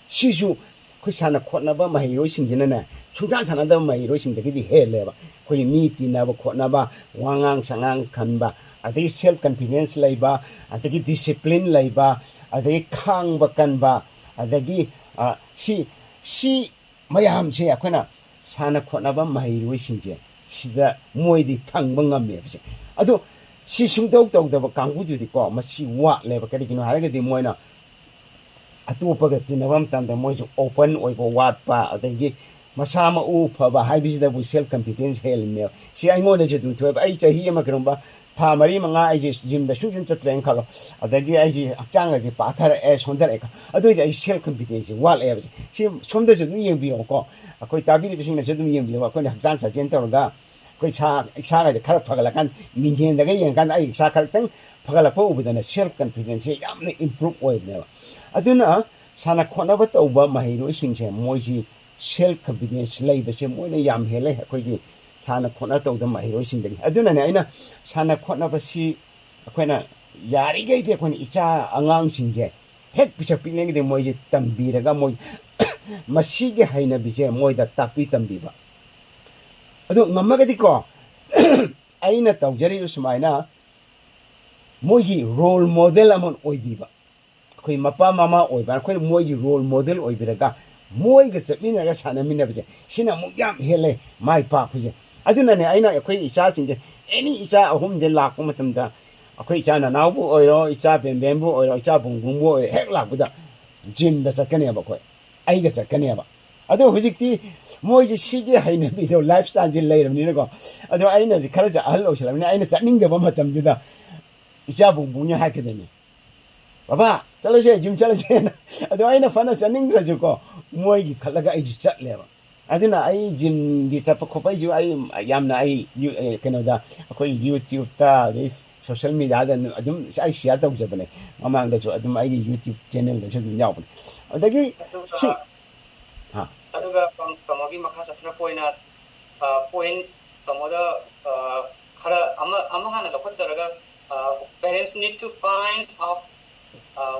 ꯁꯤꯁꯨ ꯑꯩꯈꯣꯏ ꯁꯥꯟꯅ ꯈꯣꯠꯅꯕ ꯃꯍꯩꯔꯣꯏꯁꯤꯡꯁꯤꯅꯅꯦ ꯁꯨꯡꯁꯥꯟ ꯁꯥꯟꯅꯗꯕ ꯃꯍꯩꯔꯣꯏꯁꯤꯡꯗꯒꯤꯗꯤ ꯍꯦꯜꯂꯦꯕ ꯑꯩꯈꯣꯏꯒꯤ ꯃꯤ ꯇꯤꯟꯅꯕ ꯈꯣꯠꯅꯕ ꯋꯥꯉꯥꯡ ꯁꯉꯥꯡ ꯈꯟꯕ ꯑꯗꯒꯤ ꯁꯦꯜꯐ ꯀꯟꯐꯤꯗꯦꯟꯁ ꯂꯩꯕ ꯑꯗꯒꯤ ꯗꯤꯁꯤꯄ꯭ꯂꯤꯟ ꯂꯩꯕ ꯑꯗꯒꯤ ꯈꯥꯡꯕ ꯀꯟꯕ ꯑꯗꯒꯤ ꯁꯤ ꯃꯌꯥꯝꯁꯦ ꯑꯩꯈꯣꯏꯅ ꯁꯥꯟꯅ ꯈꯣꯠꯅꯕ ꯃꯍꯩꯔꯣꯏꯁꯤꯡꯁꯦ ꯁꯤꯗ ꯃꯣꯏꯗꯤ ꯐꯪꯕ ꯉꯝꯃꯦꯕꯁꯦ ꯑꯗꯣ ꯁꯤ ꯁꯨꯡꯇꯧ ꯇꯧꯗꯕ ꯀꯥꯡꯕꯨꯗꯨꯗꯤꯀꯣ ꯃꯁꯤ ꯋꯥꯠꯂꯦꯕ ꯀꯔꯤꯒꯤꯅꯣ ꯍꯥꯏꯔꯒꯗꯤ ꯃꯣꯏꯅ ꯑꯇꯣꯞꯄꯒ ꯇꯤꯟꯅꯕ ꯃꯇꯝꯗ ꯃꯣꯏꯁꯨ ꯑꯣꯄꯟ ꯑꯣꯏꯕ ꯋꯥꯠꯄ ꯑꯗꯒꯤ ꯃꯁꯥ ꯃꯎ ꯐꯕ ꯍꯥꯏꯕꯁꯤꯗꯕꯨ ꯁꯦꯜꯐ ꯀꯟꯐꯤꯗꯦꯟꯁ ꯍꯦꯜꯂꯤꯅꯦꯕ ꯁꯤ ꯑꯩꯉꯣꯟꯗꯁꯨ ꯑꯗꯨꯝ ꯊꯣꯛꯑꯦꯕ ꯑꯩ ꯆꯍꯤ ꯑꯃ ꯀꯩꯒꯨꯝꯕ ꯊꯥ 4-5 ꯑꯩꯁꯦ ꯖꯤꯝꯗ ꯁꯨꯡꯆꯠ ꯆꯠꯇ꯭ꯔꯦꯅ ꯈꯜꯂꯣ ꯑꯗꯒꯤ ꯑꯩꯁꯦ ꯍꯛꯆꯥꯡꯒꯁꯦ ꯄꯥꯊꯔꯛꯑꯦ ꯁꯣꯟꯊꯔꯛꯑꯦ ꯑꯗꯨꯑꯣꯏꯗꯤ ꯑꯩ ꯁꯦꯜꯐ ꯀꯟꯐꯤꯗꯦꯟꯁꯁꯦ ꯋꯥꯠꯂꯛꯑꯦꯕ ꯁꯤ ꯁꯣꯝꯗꯁꯨ ꯑꯗꯨꯝ ꯌꯦꯡꯕꯤꯌꯣꯀꯣ ꯑꯩꯈꯣꯏ ꯇꯥꯕꯤꯔꯤꯕꯁꯤꯡꯅꯁꯨ ꯑꯗꯨꯝ ꯌꯦꯡꯕꯤꯌꯣ ꯑꯩꯈꯣꯏꯅ ꯍꯛꯆꯥꯡ ꯁꯥꯖꯦꯜ ꯇꯧꯔꯒ ꯑꯩꯈꯣꯏ ꯏꯁꯥꯒꯁꯦ ꯈꯔ ꯐꯒꯠꯂꯀꯥꯟꯗ ꯃꯤꯡꯁꯦꯟꯗꯒ ꯌꯦꯡꯀꯥꯟꯗ ꯑꯩ ꯏꯁꯥ ꯈꯔꯛꯇꯪ ꯐꯒꯠꯂꯛꯄ ꯎꯕꯗꯅ ꯁꯦꯜꯐ ꯀꯟꯐꯤꯗꯦꯟꯁꯁꯦ ꯌꯥꯝꯅ ꯏꯝꯄ꯭ꯔꯨꯞ ꯑꯣꯏꯕꯅꯦꯕ ꯑꯗꯨꯅ ꯁꯥꯟꯅ ꯈꯣꯠꯅꯕ ꯇꯧꯕ ꯃꯍꯩꯔꯣꯏꯁꯤꯡꯁꯦ ꯃꯣꯏꯁꯤ ꯁꯦꯜꯐ ꯀꯟꯐꯤꯗꯦꯟꯁ ꯂꯩꯕꯁꯦ ꯃꯣꯏꯅ ꯌꯥꯝ ꯍꯦꯜꯂꯦ ꯑꯩꯈꯣꯏꯒꯤ ꯁꯥꯟꯅ ꯈꯣꯠꯅ ꯇꯧꯗꯕ ꯃꯍꯩꯔꯣꯏꯁꯤꯡꯗꯒꯤ ꯑꯗꯨꯅꯅꯦ ꯑꯩꯅ ꯁꯥꯟꯅ ꯈꯣꯠꯅꯕꯁꯤ ꯑꯩꯈꯣꯏꯅ ꯌꯥꯔꯤꯈꯩꯗꯤ ꯑꯩꯈꯣꯏꯅ ꯏꯆꯥ ꯑꯉꯥꯡꯁꯤꯡꯁꯦ ꯍꯦꯛ ꯄꯤꯁꯛ ꯄꯤꯛꯂꯤꯉꯩꯗꯤ ꯃꯣꯏꯁꯦ ꯇꯝꯕꯤꯔꯒ ꯃꯣꯏ ꯃꯁꯤꯒꯤ ꯍꯩꯅꯕꯤꯁꯦ ꯃꯣꯏꯗ ꯇꯥꯛꯄꯤ ꯇꯝꯕꯤꯕ ꯑꯗꯣ ꯉꯝꯃꯒꯗꯤꯀꯣ ꯑꯩꯅ ꯇꯧꯖꯔꯤꯕ ꯁꯨꯃꯥꯏꯅ ꯃꯣꯏꯒꯤ ꯔꯣꯜ ꯃꯣꯗꯦꯜ ꯑꯃ ꯑꯣꯏꯕꯤꯕ ꯑꯩꯈꯣꯏ ꯃꯄꯥ ꯃꯃꯥ ꯑꯣꯏꯕ ꯑꯩꯈꯣꯏꯅ ꯃꯣꯏꯒꯤ ꯔꯣꯜ ꯃꯣꯗꯦꯜ ꯑꯣꯏꯕꯤꯔꯒ ꯃꯣꯏꯒ ꯆꯠꯃꯤꯟꯅꯔꯒ ꯁꯥꯟꯅꯃꯤꯟꯅꯕꯁꯦ ꯁꯤꯅ ꯑꯃꯨꯛ ꯌꯥꯝ ꯍꯦꯜꯂꯦ ꯃꯥꯏ ꯄꯥꯛꯄꯁꯦ ꯑꯗꯨꯅꯅꯦ ꯑꯩꯅ ꯑꯩꯈꯣꯏ ꯏꯆꯥꯁꯤꯡꯁꯦ ꯑꯦꯅꯤ ꯏꯆꯥ ꯑꯍꯨꯝꯁꯦ ꯂꯥꯛꯄ ꯃꯇꯝꯗ ꯑꯩꯈꯣꯏ ꯏꯆꯥ ꯅꯅꯥꯎꯕꯨ ꯑꯣꯏꯔో ꯏꯆꯥ ꯕꯦꯝꯕꯦꯝꯕꯨ ꯑꯣꯏꯔോ ꯏꯆꯥ ꯕꯨꯡꯕꯨꯡꯕꯨ ꯑꯣꯏꯔꯣ ꯍꯦꯛ ꯂꯥꯛꯄꯗ ꯖꯤꯝꯗ ꯆꯠꯀꯅꯦꯕ ꯑꯩꯈꯣꯏ ꯑꯩꯒ ꯆꯠꯀꯅꯦꯕ ꯑꯗꯣ ꯍꯧꯖꯤꯛꯇꯤ ꯃꯣꯏꯁꯦ ꯁꯤꯒꯤ ꯍꯩꯅꯕꯤꯗꯣ ꯂꯥꯏꯐ ꯁ꯭ꯇꯥꯏꯜꯁꯦ ꯂꯩꯔꯕꯅꯤꯅꯀꯣ ꯑꯗꯣ ꯑꯩꯅꯁꯦ ꯈꯔꯁꯦ ꯑꯍꯜ ꯑꯣꯏꯁꯜꯂꯕꯅꯤꯅ ꯑꯩꯅ ꯆꯠꯅꯤꯡꯗꯕ ꯃꯇꯝꯗꯨꯗ ꯏꯆꯥ ꯕꯨꯡꯕꯨꯡꯅ ꯍꯥꯏꯔꯛꯀꯗꯣꯏꯅꯤ ꯕꯕꯥ ꯆꯠꯂꯁꯦ ꯖꯤꯝ ꯆꯠꯂꯁꯦꯅ ꯑꯗꯣ ꯑꯩꯅ ꯐꯅ ꯆꯠꯅꯤꯡꯗ꯭ꯔꯁꯨꯀꯣ ꯃꯣꯏꯒꯤ ꯈꯜꯂꯒ ꯑꯩꯁꯨ ꯆꯠꯂꯦꯕ aduna ai gym di chapa khopai ju ai yamna ai kenoda akoi YouTube ta social media da adum ai share tau jabane mamang da chu adum ai YouTube channel da chu yaw bane adagi si ha aduga kamogi makha satra poina point kamoda khara ama hana lokot jaraga parents need to find out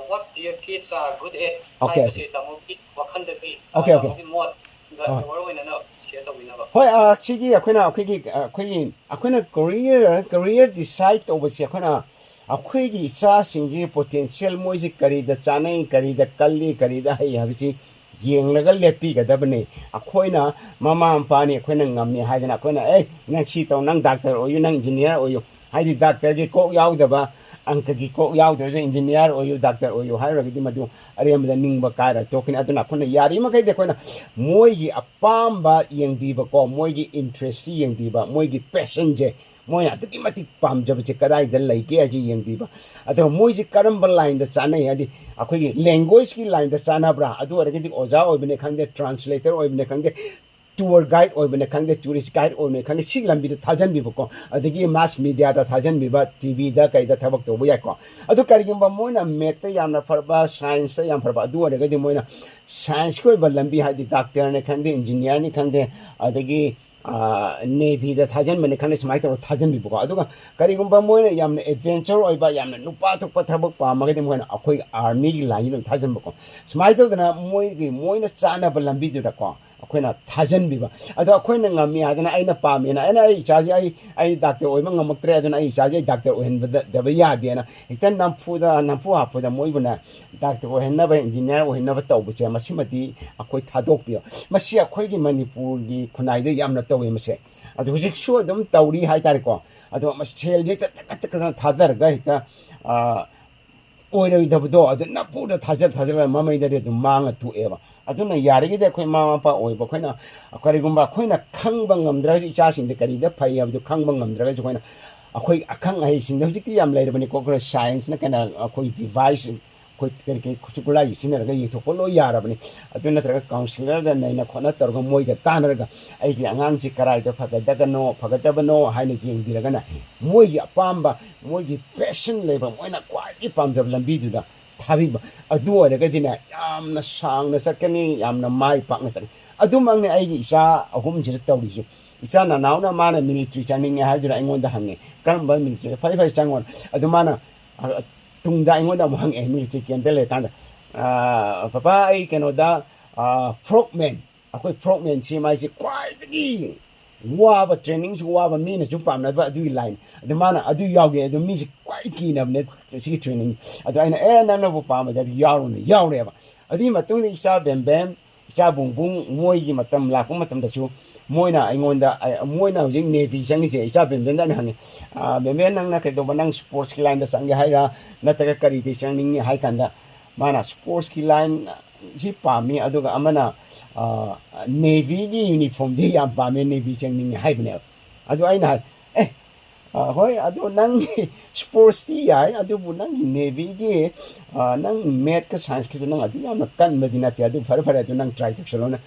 what their kids are good at. Okay. Okay. Hoi sigi akhona career decide obasi akhona akhoi cha singi potential moisi kari da chanai kari da kalli kari da hai habisi yenglaga lepi ga dabne akhoina mama ampani akhona ngamni haidana akhona nang chi to nang doctor oyu nang engineer oyu haidi doctor ge ko yaudaba angka gi ko yaudaba engineer oyu doctor oyu haira gi madu ariyamda ningba kara tokin aduna khona yari ma kai de khona moigi apamba yengbiba ko moigi interest yengbiba moigi passion je moina tuki mati pam jab che kadai da laike aji yengbiba ado moigi karamba line da chana yadi akhoi language ki line da chana bra adu aragi oja oibne khangde translator oibne khangde tour guide oibne khangde tourist guide oibne khangde sig lambi da thajan bi ko adagi mass media da thajan bi ba tv da kai da thabak to buya ko adu karigamba moina math ta yamna farba science ta yam farba adu aragi moina science ko ba lambi hadi doctor ne khangde engineer ne khangde adagi Navy da thajan mane khane smai to thajan bi ko aduga karigumba moina yamna adventure oiba yamna nupa thok pa thabak pa magadi moina akhoi army gi line thajan ko smai to na moina chana ba lambi du da ko akhoi thajan bi ba adu akhoi na ngami adana aina pa me na ai chaji ai doctor oima ngamaktre adana ai chaji doctor ohen da ba ya de na itan namphuda hapuda moibuna doctor ohen na ba engineer ohen na ba taw bu che masimati akhoi thadok bi masi akhoi gi manipur gi khunai de yamna tawe mase adu hujik shu adum tawri hai tar ko adu mas chel je ta thadar ga hita oiro idabdo adu namphuda thajar mamai da de manga tu eba aduna yarigi de khoi mama pa oiba khoina karigumba khoina khangba ngamdra icha sing de kari da phai abdu khangba ngamdra ga khoina akhoi akhang ai sing de hujik yam lairabani ko science na kana akhoi device ko kari kuchukula isina ga yito ko lo yarabani aduna tra counselor da naina khona targa moi ga tanarga ai gi angang chi karai da phaga daga no phaga tabano haina gi biraga na moi gi apamba moi gi passion leba moina kwai pam jab lambi du da thabiba adu ara ga dina yamna sang na sakani yamna mai pak na sakani adu mang ne ai gi isa ahum jir tawri ju isa na nauna mana military chaning ha jira ingon da hange karamba military fai changon adu mana tungda ingon da mohang military kendele kanda papa ai kenoda frogman akoi frogman chi mai chi kwai gi waba training ju waba mina ju pamna ba adu line adu mana adu yauge adu mi chi kwai ki na ne chi training adu aina na na bu pam da yaure ba adi matung ni isa bem isa bung moi gi matam la ko matam da chu moina ingonda moina hujing navy changi je isa bem da na ni bem nang na ke do banang sports ki line da sangi haira na ta ka kari ti changning ni hai kanda mana sports ki line ji pami aduga amana navy gi uniform di yam pami navy changning ni hai bne adu aina hoi adu nang sports ti ai adu bu nang navy gi nang math ka science ki nang adu yam kan medina ti adu far adu nang try to salona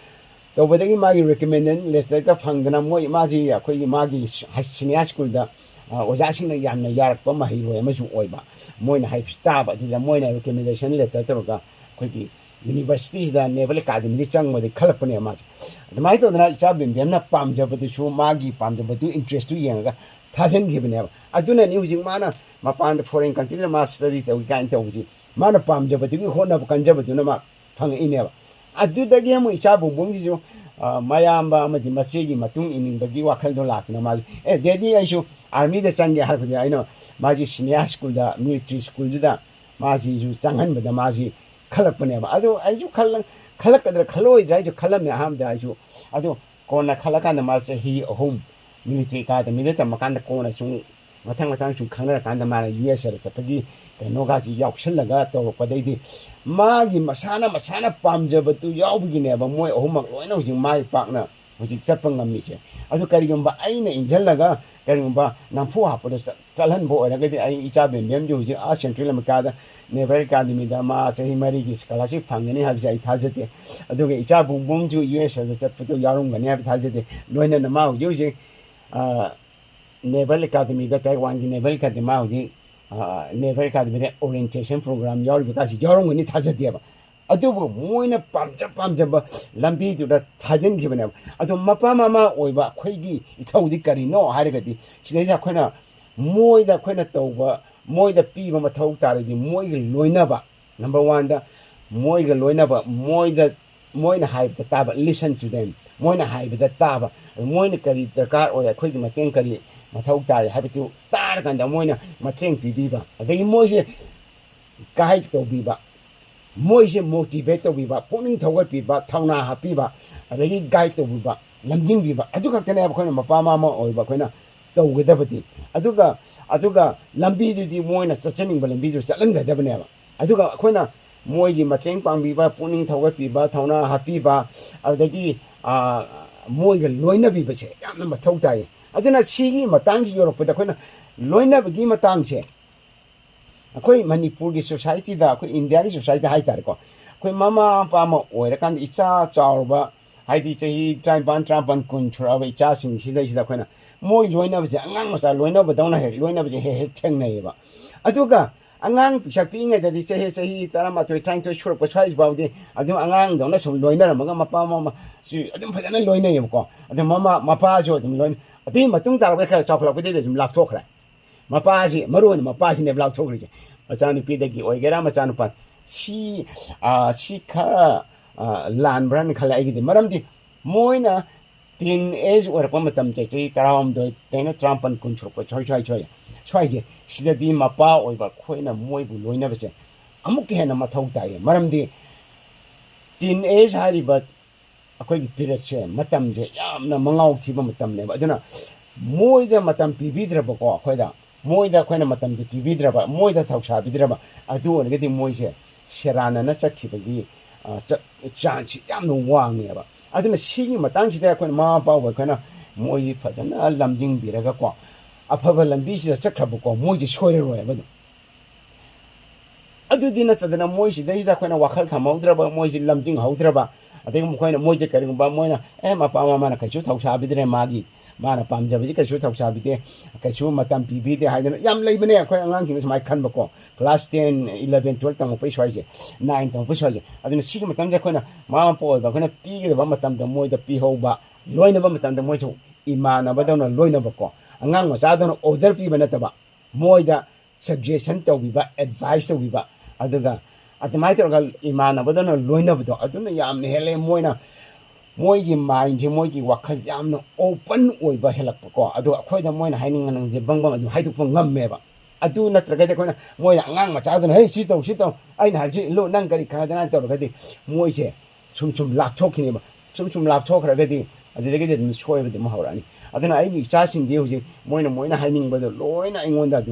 to badagi magi recommended letter ka phangna moi maji akhoi magi senior school da oja sing na yam na yarak pa mahi roi ma ju oiba moina hai sta ba ti da moina recommendation letter to ga khoi ki universities da naval academy chang ma de khalapne ma admai to na cha bim na pam ja batu shu magi pam ja batu interest tu yang ga thajan gi bne aduna ni hujing mana mapan foreign country na ma study to ga into ji mana pam ja batu gi hona kan ja batu na ma phang ine ba adu da ge mo icha bum ji jo mayamba ma di masigi matung ining bagi wakhal do lak na ma dedi ai shu army da chang ge har bne ai no ma ji senior school da military school da ma ji ju changhan ba da ma ji khalapne ba adu ai ju khalak kadra khaloi dai ju khalam ya ham da ju adu kona khalaka na ma hi home military ka da military makan da kona sung mathang sung khangna kan da ma US ra chapagi kano ga ji yauk shillaga to pa dai di ma gi masana pamjaba tu yaw bi ne ba moi ahum mak loina hujing mai pak na hojik chatpa ngammise adu karigumba aina injalaga karigumba namphu hapoda chalhan bo oragadi ai icha bem ju hojik a central amaka naval academy da ma chahi mari gi scholarship phangani habse ai thajate aduga icha bum ju us da chatputo yarum gani hab thajate loina na ma hojik naval academy da taiwan gi naval academy ma hojik naval academy orientation program yaur because yarum gani thajate ba adubu moina pamjaba lambi du da thajin gibane adu mapa mama oiba khoigi ithawdi kari no harigadi sidai ja khoina moida khoina tawba moida piba mathau taridi moiga loinaba number 1 da moiga loinaba moina haibta taba listen to them moina haibta taba moina kari darkar oya khoigi mateng kari mathau tari habitu tar kanda moina mateng pibiba adagi moise guide to biba moise motivate to biba puning thawat biba thawna hapiba adagi guide to biba lamjing biba adu kaktane ab khoina mapa mama oiba khoina tawgedabati aduga lambi du di moina chachaning ba lambi du chalan gadabane ba aduga khoina moigi mateng pang biba puning thawat biba thawna hapiba adagi moiga loina biba se yamna mathau tai aduna sigi matang ji yorokpada khoina loina bagi matang se akhoi manipur gi society da akhoi india gi society hai tar ko akhoi mama pama oira kan icha chawba haidi chahi tran ban kun churawa icha sing sida khoina moi loina ba angang masa loina ba dawna he loina ba he theng nei ba aduga angang picture pinga da di chahi tarama to trying to sure ko chai ba de adum angang dawna sum loina ra maga mapa mama su adum phadana loina yem ko adum mama mapa jo adum loina adum matung tar ba kha chawla ba de dum lap thokra mapaagi maruan mapaagi ne block thokri macanu pidagi oigera macanu pat si kha lan brand khala igi maramdi moina tin age or pamatam chai taram do tena trampan kunchur ko choi de sida di mapa oiba khoina moibu loina bache amuk hena mathau tai maramdi tin age hari bat akoi gi period che matam je yamna mangau thiba matam ne aduna moida matam pibidra bako khoida moida khoina matam de pibidraba moida thausa bidraba adu onegati moise serana na chakhibagi chance yamno wangne ba aduna sigi matang sida khoina ma pa wa khoina moji phadana lamjing biraga ko afaba lambi sida chakhrabu ko moji soire roya badu adu dina tadana moji da sida khoina wakhal thamaudraba moji lamjing haudraba adai mo khoina moji karingba moina ma pa ma na kachu thausa bidre magi mana pamjabi ka shu thausa bide ka shu matam pibi de haidana yam leibane akhoi angang ki mai khan bako class 10 11 12 tang pai swaije 9 tang pai swaije aduna sig matam ja khoina ma po ba khoina pi ge ba matam da moi da pi ho ba loina ba matam da moi chu imana ba dawna loina bako angang ma cha dawna order pi bana ta ba moi da suggestion to bi ba advice to bi ba aduga admai to gal imana ba dawna loina ba do aduna yam ne hele moina moigi mind je moigi wakhal yamna open oiba helak ko adu khoida moina haining nang je bangbang adu haidu pang ngamme ba adu natraga de khoina moina angang ma chaaduna hei si to aina haji lo nang gari khadana to gadi moise chum lap thokini ba chum lap thokra gadi adu de gadi choi ba de mahorani aduna ai gi cha sing de hoji moina haining ba do loina ingonda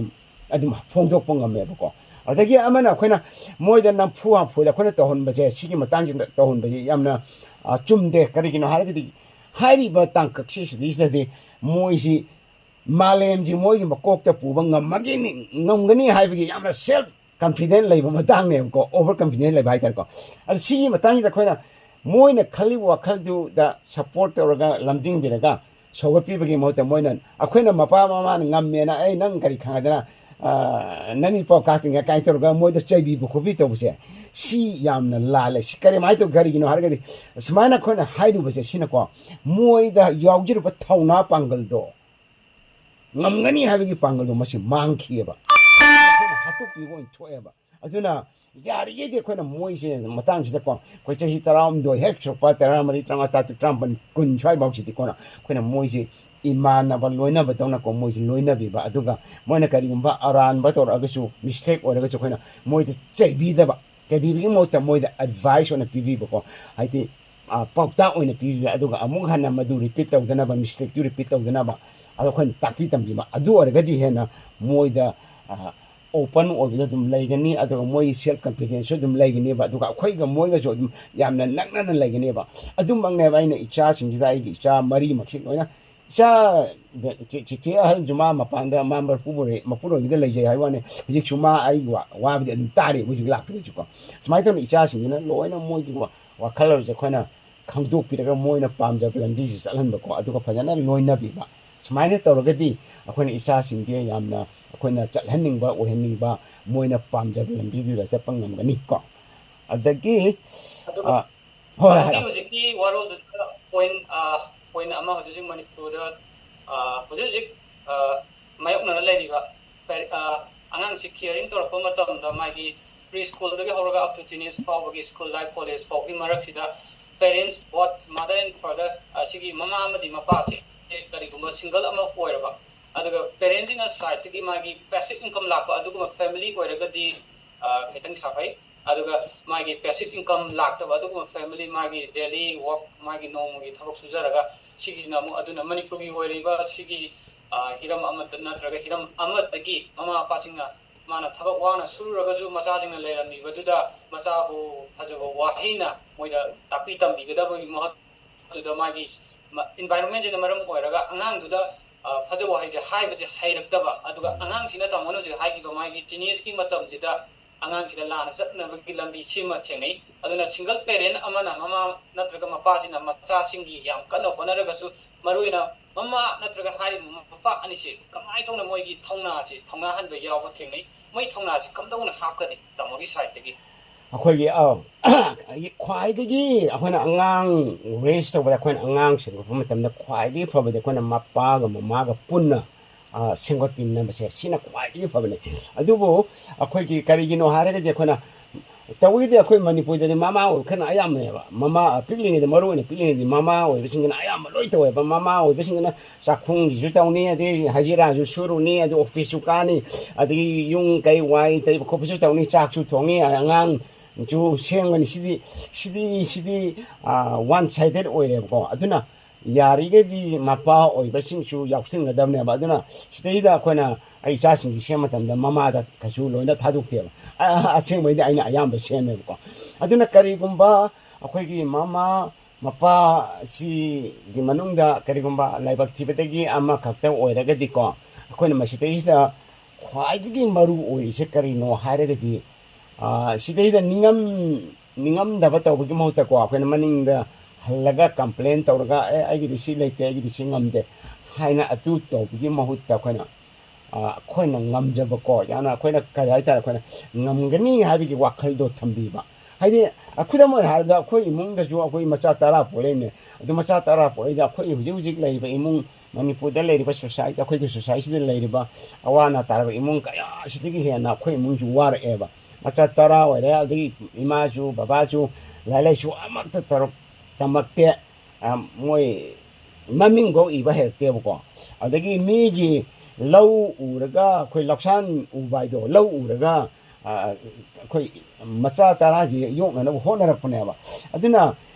adum phongdok pang ngamme ba ko adagi amana khoina moida nam phuwa phuda khoina to hon ba je sigi matang jin to hon ba je yamna chumde karigino harigidi hairi ba tang kaksi sidisde moisi malem ji moigi makokta puba ngamagi ngamgani haibigi yamna self confident leiba matang ne ko over confident leiba haitar ko ar sigi matang da khoina moina khali wakhal du da support tawraga lamjing biraga sogapi bagi mota moina akhoina mapa mama ngammena ai nang kari khangadana nani po casting ga kai tawraga moida chaibi bu khobi tawse si yamna lale sikare mai to gari gino hargadi smana khona haidu base sina ko moida yaujir ba thauna pangal do ngamgani habigi pangal do masi mangkhieba khona hatuk bi gon thoeba aduna yari ye khona moise matang sida ko ko chahi taram do hek chopa taramari tranga tatu trampan kun chai bau chiti kona khona moise imana ba loina ba tawna ko moise loina bi ba aduga moina kari gumba aran ba tor agasu mistake or agasu khona moide chaibi da ba chaibi bi mota moida advice on a pv ba ko haiti paukta on a pv aduga amung hana madu repeat tawdana ba mistake tu repeat tawdana ba adu khona takpi tambi ma adu or gadi hena moida open oibda dum laigani adu moi self confidence dum laigani ba adu akhoi ga moi ga jo dum yamna nakna laigani ba adu mangne ba ina icha sing jai gi icha mari maksin oina icha che hal juma mapanda member pubure mapuro gi laijai hai wane hujik chuma ai wa bi dum tari hujik lak fi ko smai ton icha sing na loina moi gi wa color je khoina khangdok piraga moina pamja plan bi salan ba ko adu ka phajana loina bi ba smai ne torogadi akhoi icha sing je yamna akhoi chalhanning ba ohenning ba moina pamja plan bi du la chapang ngam gani ko adagi hoi hujik ki warol point ama hujik manipur hujik mayokna leriba angangsing caring tor ko matam da magi preschool dagi horoga up to teenage fawgi school life college fawgi marak sida parents both mother and father sigi mama amadi mapa se kari gumba single ama oiraba aduga parents in a side gi magi passive income lakpa aduga family oiraga di khitang safai aduga magi passive income lakta aduga family magi daily work magi nong gi thabak sujaraga sigi namu aduna manipur gi oiriba sigi hiram amat natraga hiram amat dagi mama pasingna mana thabak wana sururaga ju masajing na leirami baduda masabu phajabo wahina moida tapi tambi gada bo mahat duda magi environment jena maram oiraga angang duda phajabo hai je hai baje hairakdaba aduga angang sina tamono je hai gi ba magi teenage ki matam jida angang sina lana satna bagi lambi sima thengai aduna single parent amana mama natraga mapa sina macha singi yam kana honaraga su maruina mama natraga hari mapa anise kamai tongna moigi thongna chi thongna han ba yaw ba thengai moi thongna chi kamdona hakani tamogi side tagi akhoi gi khwai gi akhona angang raise to ba akhona angang sing ko matam na khwai gi fa ba de kona mapa ga mama ga punna singgot pin na ba se sina khwai gi fa ba ne adubo akhoi gi kari gi no hare ga de kona tawi de akhoi manipur de mama o khana ayam ne ba mama pikling de maru ne pikling de mama o bising na ayam loi to ba mama o bising na sakhung gi ju taw ni ade hajira ju suru ni ade office ju ka ni ade yung kai wai tai ko pisu taw ni chak chu thong ni angang ju sengani sidi one sided oire ko aduna yariga di mapa oibasing chu yaksing gadamne ba aduna sidaida kona ai chasing gi sema tamda mama da kachu loina thaduk te aseng mai aina ayam ba seme ko aduna kari gumba akhoi gi mama mapa si di manungda kari gumba laibak thibetagi ama khakta oiraga di ko akhoi na masitaisa khwai gi maru oi se kari no haraga di sidaida ningam daba tawbagi mahutta ko akhoi na maningda halaga complain tawraga ai gi si leite ai gi singam de haina atu tawbagi mahutta khona akhoi na ngamjaba ko yana akhoi na kai ai ta akhoi na ngamgani habi gi wakhal do thambi ba haide akhuda mo harda akhoi imung da ju akhoi macha tara pole ne adu macha tara pole ja akhoi hujik lai ba imung manipur da lai ba society akhoi gi society da lai ba awana tara imung kaya sidigi hena akhoi imung ju war eba macha tara wale adi imaju babaju lalai chu amakta tarok tamakte moi maming go iba hekte ko adagi migi low uraga khoi laksan ubaido low uraga khoi macha tara ji yong na honara pune ba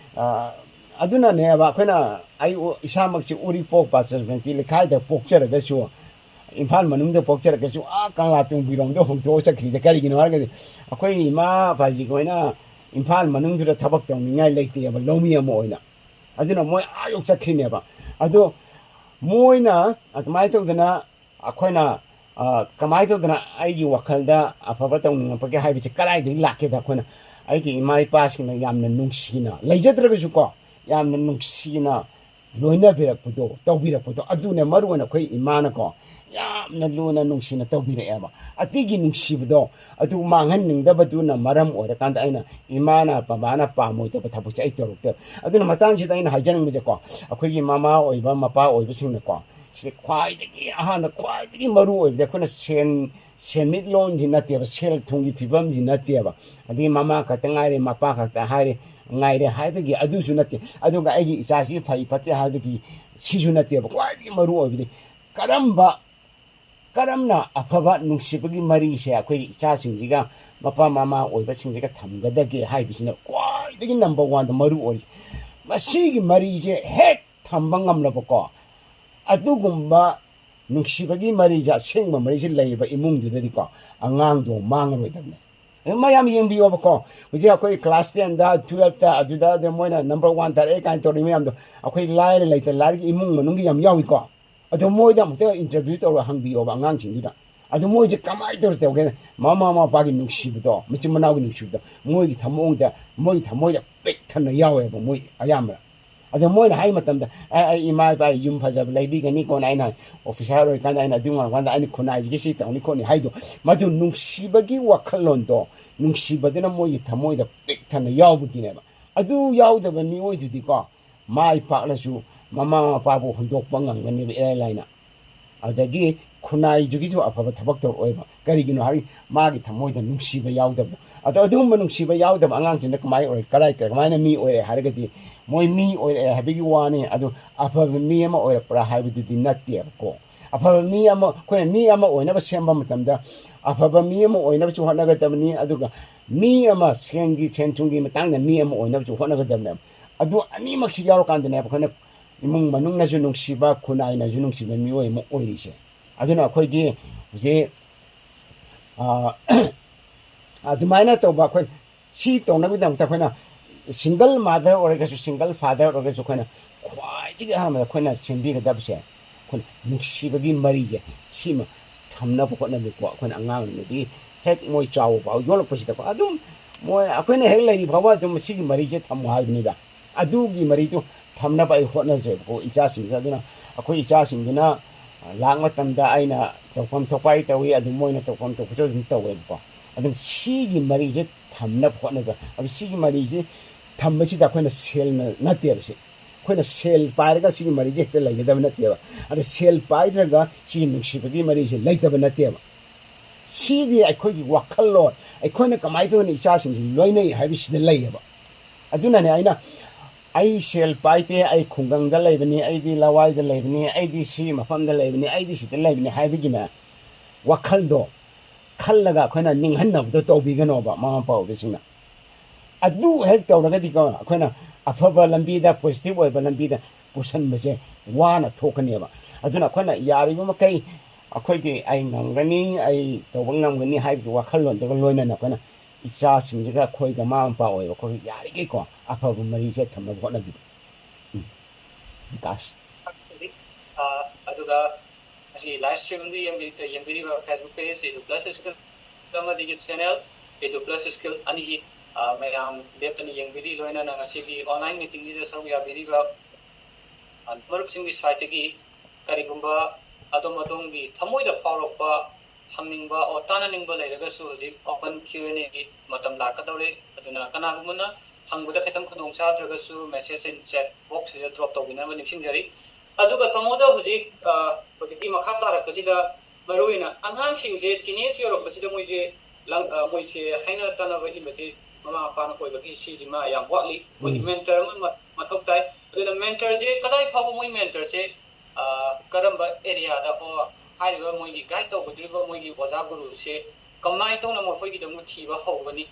aduna ne ba khoina ai isamak chi uri pok pa serventi lekhai da pokchara ga chu imphal manung da pokchara ga chu kangla tung birong do hong to chakri da kari gino harga akhoi ma baji koina imphal manung du da thabak tong ningai leite ba lomi am oina aduna moi ayok chakri ne ba ado moina atmai to dana akhoi kamai to dana ai gi wakhalda afaba tong ninga pake hai bi karai de lakke da khoina ai gi mai pas ki na yamna nungsina leijadraga ju ko yamna nungsina loina birak pudo tawbirak pudo aduna marwana khoi imana ko yamna luna nungsina tawbira eba atigi nungsibdo adu manghan ningda baduna maram ora kanda aina imana pamana pamoi ta pathapu chai torukte aduna matang ji aina hajan mi ko akhoi gi mama oiba mapa oiba singna ko si khwai de gi ahana khwai de gi maru oiba khona senmit lon ji natia ba sel thungi phibam ji natia ba adi mama ka tangai mapa ka ta hari ngai re hai gi adu su natia adu ga ai gi isasi phai pate ha gi si su natia ba khwai gi maru oiba karamna afaba nungsibagi mari se akhoi icha singjiga mapa mama oiba singjiga thamgadage hai bisina kwai dagi number 1 da maru ori masigi mari je hek thambangam labako adugumba ꯅꯨꯡꯁꯤꯕꯒꯤ ꯃꯔꯤꯁꯦ ꯑꯁꯦꯡꯕ ꯃꯔꯤꯁꯦ ꯂꯩꯔꯤꯕ ꯏꯃꯨꯡꯗꯨꯗꯗꯤꯀꯣ ꯑꯉꯥꯡꯗꯣ ꯃꯥꯡꯉꯔꯣꯏꯗꯕꯅꯦ ꯃꯌꯥꯝ ꯌꯦꯡꯕꯤꯌꯣꯕꯀꯣ ꯍꯧꯖꯤꯛ ꯑꯩꯈꯣꯏ class 10ꯗ 12ꯇ ꯑꯗꯨꯗ ꯃꯣꯏꯅ number 1 ꯇꯥꯔꯛꯑꯦ ꯀꯥꯏꯅ ꯇꯧꯔꯤ ꯃꯌꯥꯝꯗꯣ ꯑꯩꯈꯣꯏ ꯂꯥꯏꯔ ꯂꯩꯇ ꯂꯥꯏꯔꯒꯤ ꯏꯃꯨꯡ ꯃꯅꯨꯡꯒꯤ ꯌꯥꯝ ꯌꯥꯎꯏꯀꯣ ꯑꯗꯣ ꯃꯣꯏꯗ ꯑꯃꯨꯛꯇ ꯏꯟꯇꯔꯚ꯭ꯌꯨ ꯇꯧꯔꯒ ꯍꯪꯕꯤꯌꯣꯕ ꯑꯉꯥꯡꯁꯤꯡꯗꯨꯗ ꯑꯗꯨ ꯃꯣꯏꯁꯦ ꯀꯃꯥꯏꯅ ꯇꯧꯒꯦ ꯃꯃꯥ ꯃꯄꯥꯒꯤ ꯅꯨꯡꯁꯤꯕꯗꯣ ꯃꯆꯤꯟ ꯃꯅꯥꯎꯒꯤ ꯅꯨꯡꯁꯤꯕꯗꯣ ꯃꯣꯏꯒꯤ ꯊꯃꯣꯏꯗ ꯄꯤꯛ ꯊꯟꯅ ꯌꯥꯎꯋꯦꯕ ꯃꯣꯏ ꯑꯌꯥꯝꯕꯅ ꯑꯗꯣ ꯃꯣꯏꯅ ꯍꯥꯏ ꯃꯇꯝꯗ ꯑꯩ ꯏꯃꯥ ꯏꯄꯥ ꯌꯨꯝ ꯐꯖꯕ ꯂꯩꯕꯤꯒꯅꯤꯀꯣꯅ ꯑꯩꯅ ꯑꯣꯐꯤꯁꯥꯔ ꯑꯣꯏꯔꯀꯥꯟꯗ ꯑꯩꯅ ꯑꯗꯨ ꯉꯥꯡꯀꯥꯟꯗ ꯑꯩꯅ ꯈꯨꯟꯅꯥꯏꯁꯤꯒꯤ ꯁꯤ ꯇꯧꯅꯤ ꯈꯣꯠꯅꯤ ꯍꯥꯏꯗꯣ ꯃꯗꯨ ꯅꯨꯡꯁꯤꯕꯒꯤ ꯋꯥꯈꯜꯂꯣꯟꯗꯣ ꯅꯨꯡꯁꯤꯕꯗꯨꯅ ꯃꯣꯏꯒꯤ ꯊꯃꯣꯏꯗ ꯄꯤꯛ ꯊꯟꯅ ꯌꯥꯎꯕꯒꯤꯅꯦꯕ ꯑꯗꯨ ꯌꯥꯎꯗꯕ ꯃꯤꯑꯣꯏꯗꯨꯗꯤꯀꯣ ꯃꯥꯏ ꯄꯥꯛꯂꯁꯨ ꯃꯃꯥ ꯃꯄꯥꯕꯨ ꯍꯨꯟꯗꯣꯛꯄ ꯉꯝꯒꯅꯦꯕ ꯏꯔꯥꯏ ꯂꯥꯏꯅ ꯑꯗꯒꯤ ꯈꯨꯟꯅꯥꯏꯗꯨꯒꯤꯁꯨ ꯑꯐꯕ ꯊꯕꯛ ꯇꯧꯔꯛꯑꯣꯏꯕ ꯀꯔꯤꯒꯤꯅꯣ ꯍꯥꯏꯔꯤ ꯃꯥꯒꯤ ꯊꯃꯣꯏꯗ ꯅꯨꯡꯁꯤꯕ ꯌꯥꯎꯗꯕꯗꯣ ꯑꯗꯣ ꯑꯗꯨꯒꯨꯝꯕ ꯅꯨꯡꯁꯤꯕ ꯌꯥꯎꯗꯕ ꯑꯉꯥꯡꯁꯤꯡꯅ ꯀꯃꯥꯏꯅ ꯑꯣꯏ ꯀꯃꯥꯏꯅ ꯃꯤ ꯑꯣꯏꯔꯛꯑꯦ ꯍꯥꯏꯔꯒꯗꯤ ꯃꯣꯏ ꯃꯤ ꯑꯣꯏꯔꯛꯑꯦ ꯍꯥꯏꯕꯒꯤ ꯋꯥꯅꯤ ꯑꯗꯨ ꯑꯐꯕ ꯃꯤ ꯑꯃ ꯑꯣꯏꯔꯛꯄ꯭ꯔꯥ ꯍꯥꯏꯕꯗꯨꯗꯤ ꯅꯠꯇꯦꯕꯀꯣ ꯑꯐꯕ ꯃꯤ ꯑꯃ ꯑꯩꯈꯣꯏꯅ ꯃꯤ ꯑꯃ ꯑꯣꯏꯅꯕ ꯁꯦꯝꯕ ꯃꯇꯝꯗ ꯑꯐꯕ ꯃꯤ ꯑꯃ ꯑꯣꯏꯅꯕꯁꯨ ꯍꯣꯠꯅꯒꯗꯕꯅꯤ ꯑꯗꯨꯒ ꯃꯤ ꯑꯃ ꯁꯦꯟ ꯊꯨꯝꯒꯤ ꯃꯇꯥꯡꯗ ꯃꯤ ꯑꯃ ꯑꯣꯏꯅꯕꯁꯨ ꯍꯣꯠꯅꯒꯗꯕꯅꯦꯕ ꯑꯗꯨ ꯑꯅꯤꯃꯛꯁꯤ ꯌꯥꯎꯔꯀꯥꯟꯗꯅꯦꯕ ꯑꯩꯈꯣꯏꯅ ꯏꯃꯨꯡ ꯃꯅꯨꯡꯅꯁꯨ ꯅꯨꯡꯁꯤꯕ ꯈꯨꯟꯅꯥꯏꯅꯁꯨ ꯅꯨꯡꯁꯤꯕ ꯃꯤꯑꯣꯏ ꯑꯃ ꯑꯣꯏꯔꯤꯁꯦ ꯑꯗꯨꯅ ꯑꯩꯈꯣꯏꯒꯤ ꯍꯧꯖꯤꯛ ꯑꯗꯨꯃꯥꯏꯅ ꯇꯧꯕ ꯑꯩꯈꯣꯏ ꯁꯤ ꯇꯧꯅꯕꯒꯤꯗꯃꯛꯇ ꯑꯩꯈꯣꯏꯅ ꯁꯤꯡꯒꯜ ꯃꯥꯗꯔ ꯑꯣꯏꯔꯒꯁꯨ ꯁꯤꯡꯒꯜ ꯐꯥꯗꯔ ꯑꯣꯏꯔꯒꯁꯨ ꯑꯩꯈꯣꯏꯅ ꯈ꯭ꯋꯥꯏꯗꯒꯤ ꯑꯍꯥꯟꯕꯗ ꯑꯩꯈꯣꯏꯅ ꯁꯦꯝꯕꯤꯒꯗꯕꯁꯦ ꯑꯩꯈꯣꯏꯅ ꯅꯨꯡꯁꯤꯕꯒꯤ ꯃꯔꯤꯁꯦ ꯁꯤꯃ ꯊꯝꯅꯕ ꯍꯣꯠꯅꯕꯀꯣ ꯑꯩꯈꯣꯏꯅ ꯑꯉꯥꯡ ꯑꯣꯏꯔꯤꯉꯩꯗꯒꯤ ꯍꯦꯛ ꯃꯣꯏ ꯆꯥꯎꯕ ꯐꯥꯎ ꯌꯣꯜꯂꯛꯄꯁꯤꯗꯀꯣ ꯑꯗꯨꯝ ꯃꯣꯏ ꯑꯩꯈꯣꯏꯅ ꯍꯦꯛ ꯂꯩꯔꯤ ꯐꯥꯎꯕ ꯑꯗꯨꯝ ꯁꯤꯒꯤ ꯃꯔꯤꯁꯦ ꯊꯝꯃꯨ ꯍꯥꯏꯕꯅꯤꯗ ꯑꯗꯨꯒꯤ ꯃꯔꯤꯗꯨ ꯊꯝꯅꯕ ꯑꯩ ꯍꯣꯠꯅꯖꯩꯕꯀꯣ ꯏꯆꯥꯁꯤꯡꯁꯦ ꯑꯗꯨꯅ ꯑꯩꯈꯣꯏ ꯏꯆꯥꯁꯤꯡꯗꯨꯅ ꯂꯥꯛ ꯃꯇꯝꯗ ꯑꯩꯅ ꯇꯧꯐꯝ ꯊꯣꯛꯄ ꯑꯩ ꯇꯧꯏ ꯑꯗꯨ ꯃꯣꯏꯅ ꯇꯧꯐꯝ ꯊꯣꯛꯄꯁꯨ ꯑꯗꯨꯝ ꯇꯧꯋꯦꯕꯀꯣ ꯑꯗꯨꯝ ꯁꯤꯒꯤ ꯃꯔꯤꯁꯦ ꯊꯝꯅꯕ ꯍꯣꯠꯅꯕ ꯑꯗꯨ ꯁꯤꯒꯤ ꯃꯔꯤꯁꯦ ꯊꯝꯕꯁꯤꯗ ꯑꯩꯈꯣꯏꯅ ꯁꯦꯜꯅ ꯅꯠꯇꯦꯕ ꯁꯤ ꯑꯩꯈꯣꯏꯅ ꯁꯦꯜ ꯄꯥꯏꯔꯒ ꯁꯤꯒꯤ ꯃꯔꯤꯁꯦ ꯍꯦꯛꯇ ꯂꯩꯒꯗꯕ ꯅꯠꯇꯦꯕ ꯑꯗ ꯁꯦꯜ ꯄꯥꯏꯗ꯭ꯔꯒ ꯁꯤꯒꯤ ꯅꯨꯡꯁꯤꯕꯒꯤ ꯃꯔꯤꯁꯦ ꯂꯩꯇꯕ ꯅꯠꯇꯦꯕ ꯁꯤꯗꯤ ꯑꯩꯈꯣꯏꯒꯤ ꯋꯥꯈꯜꯂꯣꯟ ꯑꯩꯈꯣꯏꯅ ꯀꯃꯥꯏꯅ ꯇꯧꯗꯅ ꯏꯆꯥꯁꯤꯡꯁꯤ ꯂꯣꯏꯅꯩ ꯍꯥꯏꯕꯁꯤꯗ ꯂꯩꯌꯦꯕ ꯑꯗꯨꯅꯅꯦ ꯑꯩ ꯁꯦꯜ ꯄꯥꯏꯗꯦ ꯑꯩ ꯈꯨꯡꯒꯪꯗ ꯂꯩꯕꯅꯤ ꯑꯩꯗꯤ ꯂꯋꯥꯏꯗ ꯂꯩꯕꯅꯤ ꯑꯩꯗꯤ ꯁꯤ ꯃꯐꯝꯗ ꯂꯩꯕꯅꯤ ꯑꯩꯗꯤ ꯁꯤꯗ ꯂꯩꯕꯅꯤ ꯍꯥꯏꯕꯒꯤꯅꯦ ꯋꯥꯈꯜꯗꯣ ꯈꯜꯂꯒ ꯑꯩꯈꯣꯏꯅ ꯅꯤꯡꯍꯟꯅꯕꯗꯣ ꯇꯧꯕꯤꯒꯅꯣꯕ ꯃꯃꯥ ꯃꯄꯥ ꯑꯣꯏꯕꯁꯤꯡꯅ ꯑꯗꯨ ꯍꯦꯛ ꯇꯧꯔꯒꯗꯤꯀꯣ ꯑꯩꯈꯣꯏꯅ ꯑꯐꯕ ꯂꯝꯕꯤꯗ ꯄꯣꯖꯤꯇꯤꯕ ꯑꯣꯏꯕ ꯂꯝꯕꯤꯗ ꯄꯨꯁꯟꯕꯁꯦ ꯋꯥꯅ ꯊꯣꯛꯀꯅꯦꯕ ꯑꯗꯨꯅ ꯑꯩꯈꯣꯏꯅ ꯌꯥꯔꯤꯕ ꯃꯈꯩ ꯑꯩꯈꯣꯏꯒꯤ ꯑꯩ ꯉꯝꯒꯅꯤ ꯑꯩ ꯇꯧꯕ ꯉꯝꯒꯅꯤ ꯍꯥꯏꯕꯒꯤ ꯋꯥꯈꯜꯂꯣꯟꯗꯨꯒ ꯂꯣꯏꯅꯅ ꯑꯩꯈꯣꯏꯅ ꯏꯆꯥꯁꯤꯡꯁꯤꯒ ꯑꯩꯈꯣꯏꯒ ꯃꯃꯥ ꯃꯄꯥ ꯑꯣꯏꯕ ꯑꯩꯈꯣꯏꯒ ꯌꯥꯔꯤꯈꯩꯀꯣ ꯑꯐꯕ ꯃꯔꯤꯁꯦ ꯊꯝꯅꯕ ꯍꯣꯠꯅꯕꯤꯕ ꯕꯤꯀꯥꯁ ꯑꯗꯨꯒ ꯑꯁꯤ ꯂꯥꯏꯚ ꯁ꯭ꯇ꯭ꯔꯤꯝꯗ ꯌꯦꯡꯕꯤꯔꯤꯕ Facebook page edu plus skill ꯑꯃꯗꯤ YouTube channel edu plus skill ꯑꯅꯤꯒꯤ ꯃꯌꯥꯝ ꯂꯦꯞꯇꯅ ꯌꯦꯡꯕꯤꯔꯤ ꯂꯣꯏꯅꯅ ꯉꯁꯤꯒꯤ ꯑꯣꯟꯂꯥꯏꯟ ꯃꯤꯇꯤꯡꯁꯤꯗ ꯁꯔꯨꯛ ꯌꯥꯕꯤꯔꯤꯕ ꯃꯔꯨꯞꯁꯤꯡꯒꯤ ꯁꯥꯏꯠꯇꯒꯤ ꯀꯔꯤꯒꯨꯝꯕ ꯑꯗꯣꯝꯒꯤ ꯊꯃꯣꯏꯗ ꯐꯥꯎꯔꯛꯄ ꯍꯪꯅꯤꯡꯕ ꯑꯣ ꯇꯥꯟꯅꯅꯤꯡꯕ ꯂꯩꯔꯒꯁꯨ ꯍꯧꯖꯤꯛ ꯑꯣꯄꯟ Q&A ꯃꯇꯝ ꯂꯥꯛꯀꯗꯧꯔꯦ ꯑꯗꯨꯅ ꯀꯅꯥꯒꯨꯝꯕꯅ ꯍꯪꯕꯗ ꯈꯤꯇꯪ ꯈꯨꯗꯣꯡ ꯆꯥꯗ꯭ꯔꯒꯁꯨ ꯃꯦꯁꯦꯖ ꯏꯟ ꯆꯦꯠ ꯕꯣꯛꯁꯁꯤꯗ ꯗ꯭ꯔꯣꯞ ꯇꯧꯕꯤꯅꯕ ꯅꯤꯡꯁꯤꯡꯖꯔꯤ ꯑꯗꯨꯒ ꯇꯥꯃꯣꯗ ꯍꯧꯖꯤꯛꯀꯤ ꯃꯈꯥ ꯇꯥꯔꯛꯄꯁꯤꯗ ꯃꯔꯨꯑꯣꯏꯅ ꯑꯉꯥꯡꯁꯤꯡꯁꯦ ꯇꯤꯅꯦꯖ ꯌꯧꯔꯛꯄꯁꯤꯗ ꯃꯣꯏꯁꯦ ꯍꯥꯏꯅ ꯇꯥꯟꯅꯕ ꯏꯕꯁꯤ ꯃꯃꯥ ꯃꯄꯥꯅ ꯑꯣꯏꯕꯒꯤ ꯁꯤꯁꯤꯃ ꯌꯥꯝ ꯋꯥꯠꯂꯤ ꯃꯣꯏꯒꯤ ꯃꯦꯟꯇꯔ ꯑꯃ ꯃꯊꯧ ꯇꯥꯏ ꯑꯗꯨꯅ ꯃꯦꯟꯇꯔꯁꯦ ꯀꯗꯥꯏ ꯐꯥꯎꯕ ꯃꯣꯏ ꯃꯦꯟꯇꯔꯁꯦ ꯀꯔꯝꯕ ꯑꯦꯔꯤꯌꯥꯗ ꯍꯥꯏꯔꯤꯕ ꯃꯣꯏꯒꯤ ꯒꯥꯏꯗ ꯇꯧꯒꯗꯧꯔꯤꯕ ꯃꯣꯏꯒꯤ ꯑꯣꯖꯥ ꯒꯨꯔꯨꯁꯦ ꯀꯃꯥꯏꯅ ꯇꯧꯅ ꯃꯈꯣꯏꯒꯤꯗꯃꯛ ꯊꯤꯕ ꯍꯧꯒꯅꯤ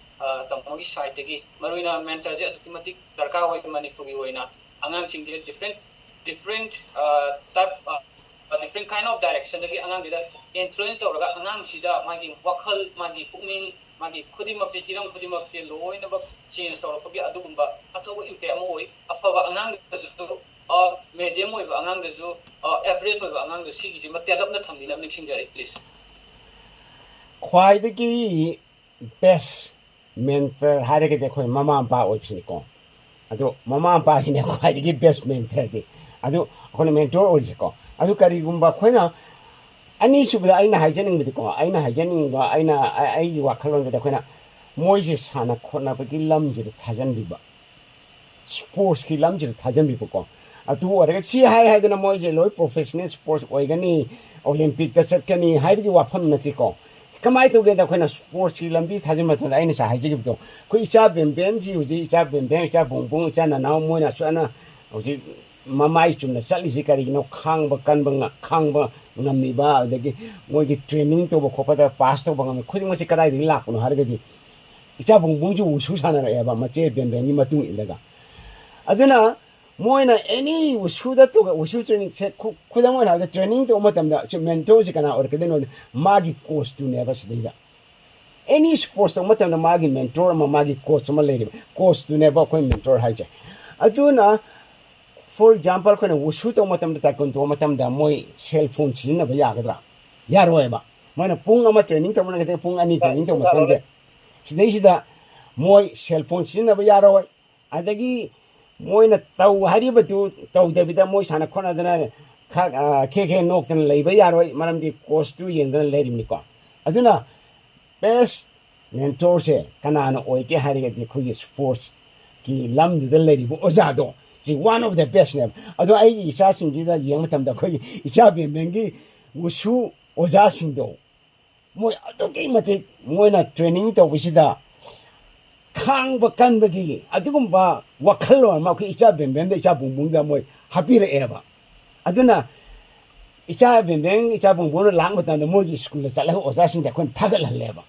ꯇꯥꯃꯣꯒꯤ ꯁꯥꯏꯠꯇꯒꯤ ꯃꯔꯨꯑꯣꯏꯅ ꯃꯦꯟꯇꯔꯁꯦ ꯑꯗꯨꯛꯀꯤ ꯃꯇꯤꯛ ꯗꯔꯀꯥꯔ ꯑꯣꯏ ꯃꯅꯤꯄꯨꯔꯒꯤ ꯑꯣꯏꯅ ꯑꯉꯥꯡꯁꯤꯡꯁꯦ different type different kind of directionꯗꯒꯤ ꯑꯉꯥꯡꯁꯤꯗ influence ꯇꯧꯔꯒ ꯑꯉꯥꯡꯁꯤꯗ ꯃꯥꯒꯤ ꯋꯥꯈꯜ ꯃꯥꯒꯤ ꯄꯨꯛꯅꯤꯡ ꯃꯥꯒꯤ ꯈꯨꯗꯤꯡꯃꯛꯁꯦ ꯍꯤꯔꯝ ꯈꯨꯗꯤꯡꯃꯛꯁꯦ ꯂꯣꯏꯅꯃꯛ ꯆꯦꯟꯖ ꯇꯧꯔꯛꯄꯒꯤ ꯑꯗꯨꯒꯨꯝꯕ ꯑꯆꯧꯕ ꯏꯝꯄꯦꯛ ꯑꯃ ꯑꯣꯏ ꯑꯐꯕ ꯑꯉꯥꯡꯗꯁꯨ ꯃꯦꯗꯤꯌꯝ ꯑꯣꯏꯕ ꯑꯉꯥꯡꯗꯁꯨ ꯑꯦꯚꯔꯦꯖ ꯑꯣꯏꯕ ꯑꯉꯥꯡꯗꯁꯨ ꯁꯤꯒꯤꯁꯤꯃ ꯇꯦꯜꯂꯞꯅ ꯊꯝꯕꯤꯅꯕ ꯅꯤꯡꯁꯤꯡꯖꯔꯤ ꯄ꯭ꯂꯤꯖ ꯈ꯭ꯋꯥꯏꯗꯒꯤ ꯕꯦꯁ ꯃꯦꯟꯇꯔ ꯍꯥꯏꯔꯒꯗꯤ ꯑꯩꯈꯣꯏ ꯃꯃꯥ ꯃꯄꯥ ꯑꯣꯏꯕꯁꯤꯅꯤꯀꯣ ꯑꯗꯣ ꯃꯃꯥ ꯃꯄꯥꯁꯤꯅꯦ ꯈ꯭ꯋꯥꯏꯗꯒꯤ ꯕꯦꯁ ꯃꯦꯟꯇꯔꯗꯤ ꯑꯗꯨ ꯑꯩꯈꯣꯏꯅ ꯃꯦꯟꯇꯣꯔ ꯑꯣꯏꯔꯤꯁꯦꯀꯣ ꯑꯗꯨ ꯀꯔꯤꯒꯨꯝꯕ ꯑꯩꯈꯣꯏꯅ ꯑꯅꯤꯁꯨꯕꯗ ꯑꯩꯅ ꯍꯥꯏꯖꯅꯤꯡꯕ ꯑꯩꯒꯤ ꯋꯥꯈꯜꯂꯣꯟꯗꯨꯗ ꯑꯩꯈꯣꯏꯅ ꯃꯣꯏꯁꯦ ꯁꯥꯟꯅ ꯈꯣꯠꯅꯕꯒꯤ ꯂꯝꯁꯤꯗ ꯊꯥꯖꯟꯕꯤꯕ ꯁ꯭ꯄꯣꯔꯠꯁꯀꯤ ꯂꯝꯁꯤꯗ ꯊꯥꯖꯟꯕꯤꯕꯀꯣ ꯑꯗꯨ ꯑꯣꯏꯔꯒ ꯁꯤ ꯍꯥꯏꯗꯅ ꯃꯣꯏꯁꯦ ꯂꯣꯏ ꯄ꯭ꯔꯣꯐꯦꯁꯅꯦꯜ ꯁ꯭ꯄꯣꯔꯠꯁ ꯑꯣꯏꯒꯅꯤ ꯑꯣꯂꯦꯝꯄꯤꯛꯇ ꯆꯠꯀꯅꯤ ꯍꯥꯏꯕꯒꯤ ꯋꯥꯐꯝ ꯅꯠꯇꯦꯀꯣ ꯀꯃꯥꯏꯅ ꯇꯧꯒꯦꯗ ꯑꯩꯈꯣꯏꯅ ꯁ꯭ꯄꯣꯔꯠꯁꯀꯤ ꯂꯝꯕꯤ ꯊꯥꯖꯤꯟꯕ ꯃꯇꯝꯗ ꯑꯩꯅ ꯉꯁꯥꯏ ꯍꯥꯏꯖꯈꯤꯕꯗꯣ ꯑꯩꯈꯣꯏ ꯏꯆꯥ ꯕꯦꯝꯕꯦꯝꯁꯤ ꯍꯧꯖꯤꯛ ꯏꯆꯥ ꯕꯦꯝꯕꯦꯝ ꯏꯆꯥ ꯕꯣꯡꯕꯣꯡ ꯏꯆꯥ ꯅꯅꯥꯎ ꯃꯣꯏꯅ ꯁꯨꯃꯥꯏꯅ ꯍꯧꯖꯤꯛ ꯃꯃꯥꯏ ꯆꯨꯝꯅ ꯆꯠꯂꯤꯁꯤ ꯀꯔꯤꯒꯤꯅꯣ ꯈꯥꯡꯕ ꯉꯝꯃꯤꯕ ꯑꯗꯒꯤ ꯃꯣꯏꯒꯤ ꯇ꯭ꯔꯦꯅꯤꯡ ꯇꯧꯕ ꯈꯣꯠꯄꯗ ꯄꯥꯁ ꯇꯧꯕ ꯉꯝꯃꯤ ꯈꯨꯗꯤꯡꯃꯛꯁꯤ ꯀꯗꯥꯏꯗꯒꯤ ꯂꯥꯛꯄꯅꯣ ꯍꯥꯏꯔꯒꯗꯤ ꯏꯆꯥ ꯕꯣꯡꯕꯣꯡꯁꯨ ꯋꯨꯁꯨ ꯁꯥꯟꯅꯔꯛꯑꯦꯕ ꯃꯆꯦ ꯕꯦꯝꯕꯦꯝꯒꯤ ꯃꯇꯨꯡ ꯏꯜꯂꯒ ꯑꯗꯨꯅ moina any usuda to usu training se khudam na training to matam da mentor ji kana or keden magi coach to never sidija any sports to matam da magi mentor magi coach ma lady coach to never ko mentor haje aduna for example ko usu to matam da takon to matam da moi cell phone sin ba ya gadra yaroi ba moina pung ama training to mana pung ani training to matam de sidai moi cell phone sin ba yaroi adagi moina tau haribatu tau debida moi sana khona dana khe nok tan leiba yaroi maram di cost tu yen dana lerimni ko aduna best mentor se kanana oike hariga di khu sports ki lam du leri bu ojado ji one of the best name adu ai isa singgi da yeng matam da khoi isa be mengi wusu oja singdo moi adu ki mate moina training to wisida khang ba kan ba gi adugum ba wakhalo ma ki icha ben ben da icha bung bung da moi happy re eba aduna icha ben ben icha bung bung lang ba da moi gi school cha la oja sing da kon thagal leba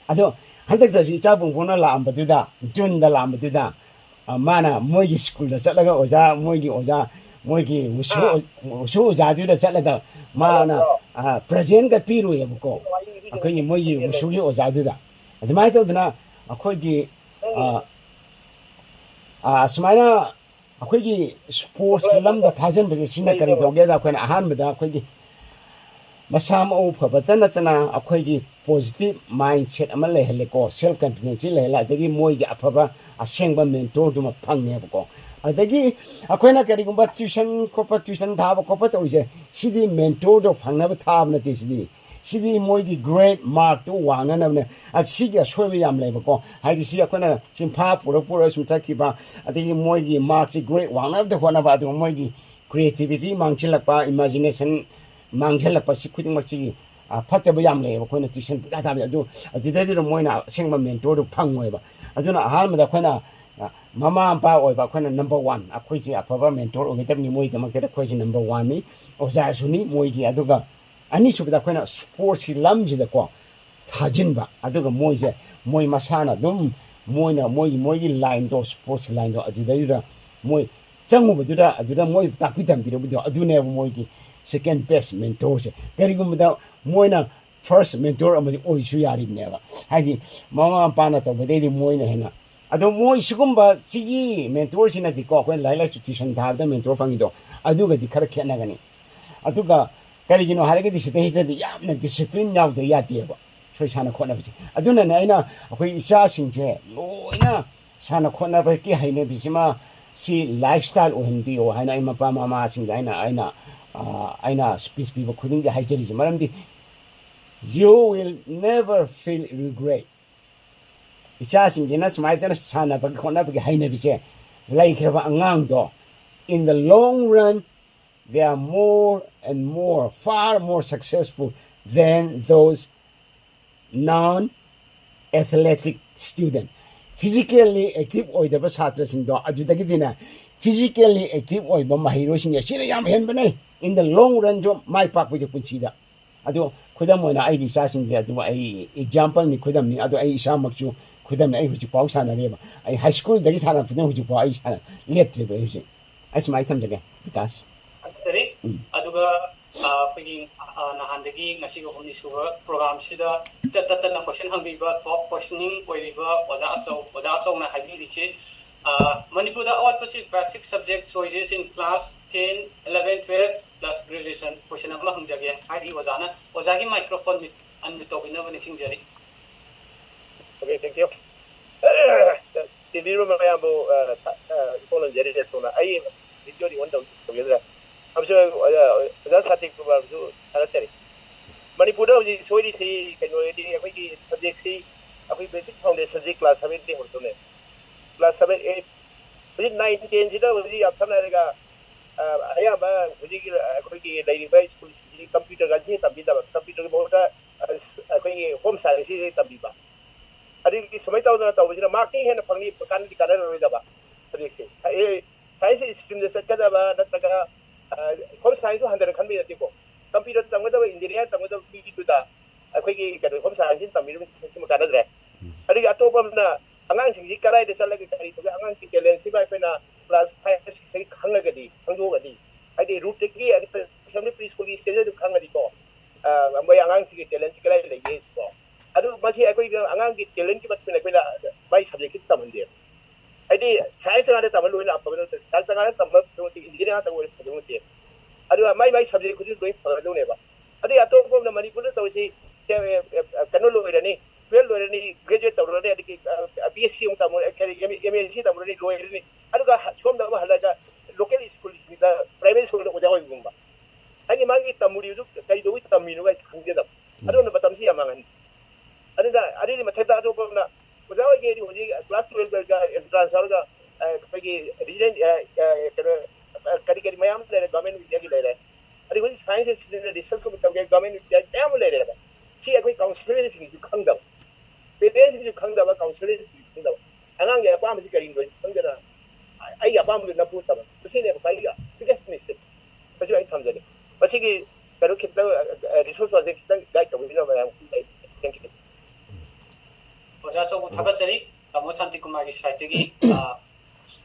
ado handak da icha bung bung la am ba du da jun da la am du da mana moi gi school da cha la oja moi gi usu oja du da cha la da mana present ga piru e ko akai moi gi usu gi oja du da admai to dana akhoi gi sumana akhoi gi sports lam da thajan ba sina kari doge da khoi ahan ba da akhoi gi masam o phabatana tana akhoi gi positive mindset ama le hele ko self confidence le la dagi moi gi aphaba asengba mentor duma phangne ba ko adagi akhoi na kari gumba tuition tha ba ko pa to je sidi mentor do phangna ba tha na ti sidi moi gi great mark to wana na ne asiga shwe yam le ba ko hai di si akhona simpha pura sum thaki ba adagi moi gi mark si great wana da khona ba do moi gi creativity mangchilak pa imagination mangchilak pa si khuding mak chi fatte ba yam le ba khona tuition da ta ba do adida di moi na sengma mentor do phangoi ba aduna ahal ma da khona mama pa oi ba khona number 1 akhoi si aphaba mentor o getam ni moi tamak da khoi si number 1 ni oja suni moi gi aduga ani subida khona sports lam ji da ko thajin ba aduga moi je moi masana dum moi gi line do sports line do adida moi changu ba aduda moi takpitam bi do adune moi gi second best mentor je gari gum da moi na first mentor amadi oi su yari neba hagi mama pa na to ba dei moi na hena ado moi sigumba sigi mentor sina di ko khoi lai tuition da mentor fangi do aduga di khara khena gani aduga karigino harage di site yamna discipline yaw de yati ba choi sana khona bi aduna na ina akhoi isa singje loina sana khona ba ki haine bisima si lifestyle o hindi o haina ima pa mama sing aina speech bi ba khuding de haijeri maram di you will never feel regret isa singje na smai tana sana ba khona ba haine bi che lai khaba angang do in the long run they are far more successful than those non-athletic students. Physically active oidaba satra singdo ajudagi dina physically active oiba mahiro sing sina yam hen bane in the long run jo mai pak bu punchi da adu khudam moina ai gi sa sing je adu ai example ni khudam ni adu ai isa makchu khudam ai hu chi pau sa na re ba ai high school dagi sa na phudam hu chi pau ai sa lep tre ba hu ai smai tham jage because aduga paging nahandagi ngasi ko humni suba program sida tata na question hangbiba top questioning oiriba oja achau na habi disi manipur da awat pasi basic subject choices in class 10 11 12 plus graduation question ama hangjage hari ojagi microphone mit an to bina bani singjari. Okay, thank you. TV room ayambo phone jeri resona ai video di wanda together I'm sure that's something to do. Manipur is so easy. Can you read subject? See, we basic foundation subject class 7 day or so. Class 7, 8, 9, 10. Jida we have some like I am a daily by school computer gaji tabida computer motor home science tabiba. I think it's my thousand of marking and funny can be color with the science is from the Sakadaba that home science 100 can be a tipo. Computer Tamada engineer Tamada Pita, a quick home science in Tamil Canada. I think Atopam Angaangsinggi the salary to Angaangsinggi and Siba class 5 6 khangagadi khangdogadi haidi root teki assembly preschool gi stage du khangadi ko ambai angang sigi talent sikala le yes ko adu masi akoi angang gi talent ki batme koina bai subject ki tamande haidi science ngade tamalu ina apabelo tal ngade tamal engineer ta wo te adu mai subject ku doi phado ne ba adi ato ko na mani kulu to si kanu lo irani well lo irani graduate to rode adi BSc um tamu MSc tamu ni lo irani adu ga chom da hala ja local school ni da private school ko jago gumba ani magi tamuri du kai do taminu ga khangde da adu na batam si amangan adu da adi ni matha da to ko na ko jago ge di hoji class 12 ga entrance ga pagi region kari mayam le government vidya gi le adi ko science and research ko tam ge government vidya tam le le si akoi counselor si ju khangda parents si ju khangda ba counselor si khangda anang ge pa ma si kari ndo khangda na ai apaamba na pu ta ba si ne ba ga biggest mistake ba si ai thamjani ba si gi karo kitna resource project kitna guide ta bina ba thank you oja so thaga chari tamo santi kumar gi site gi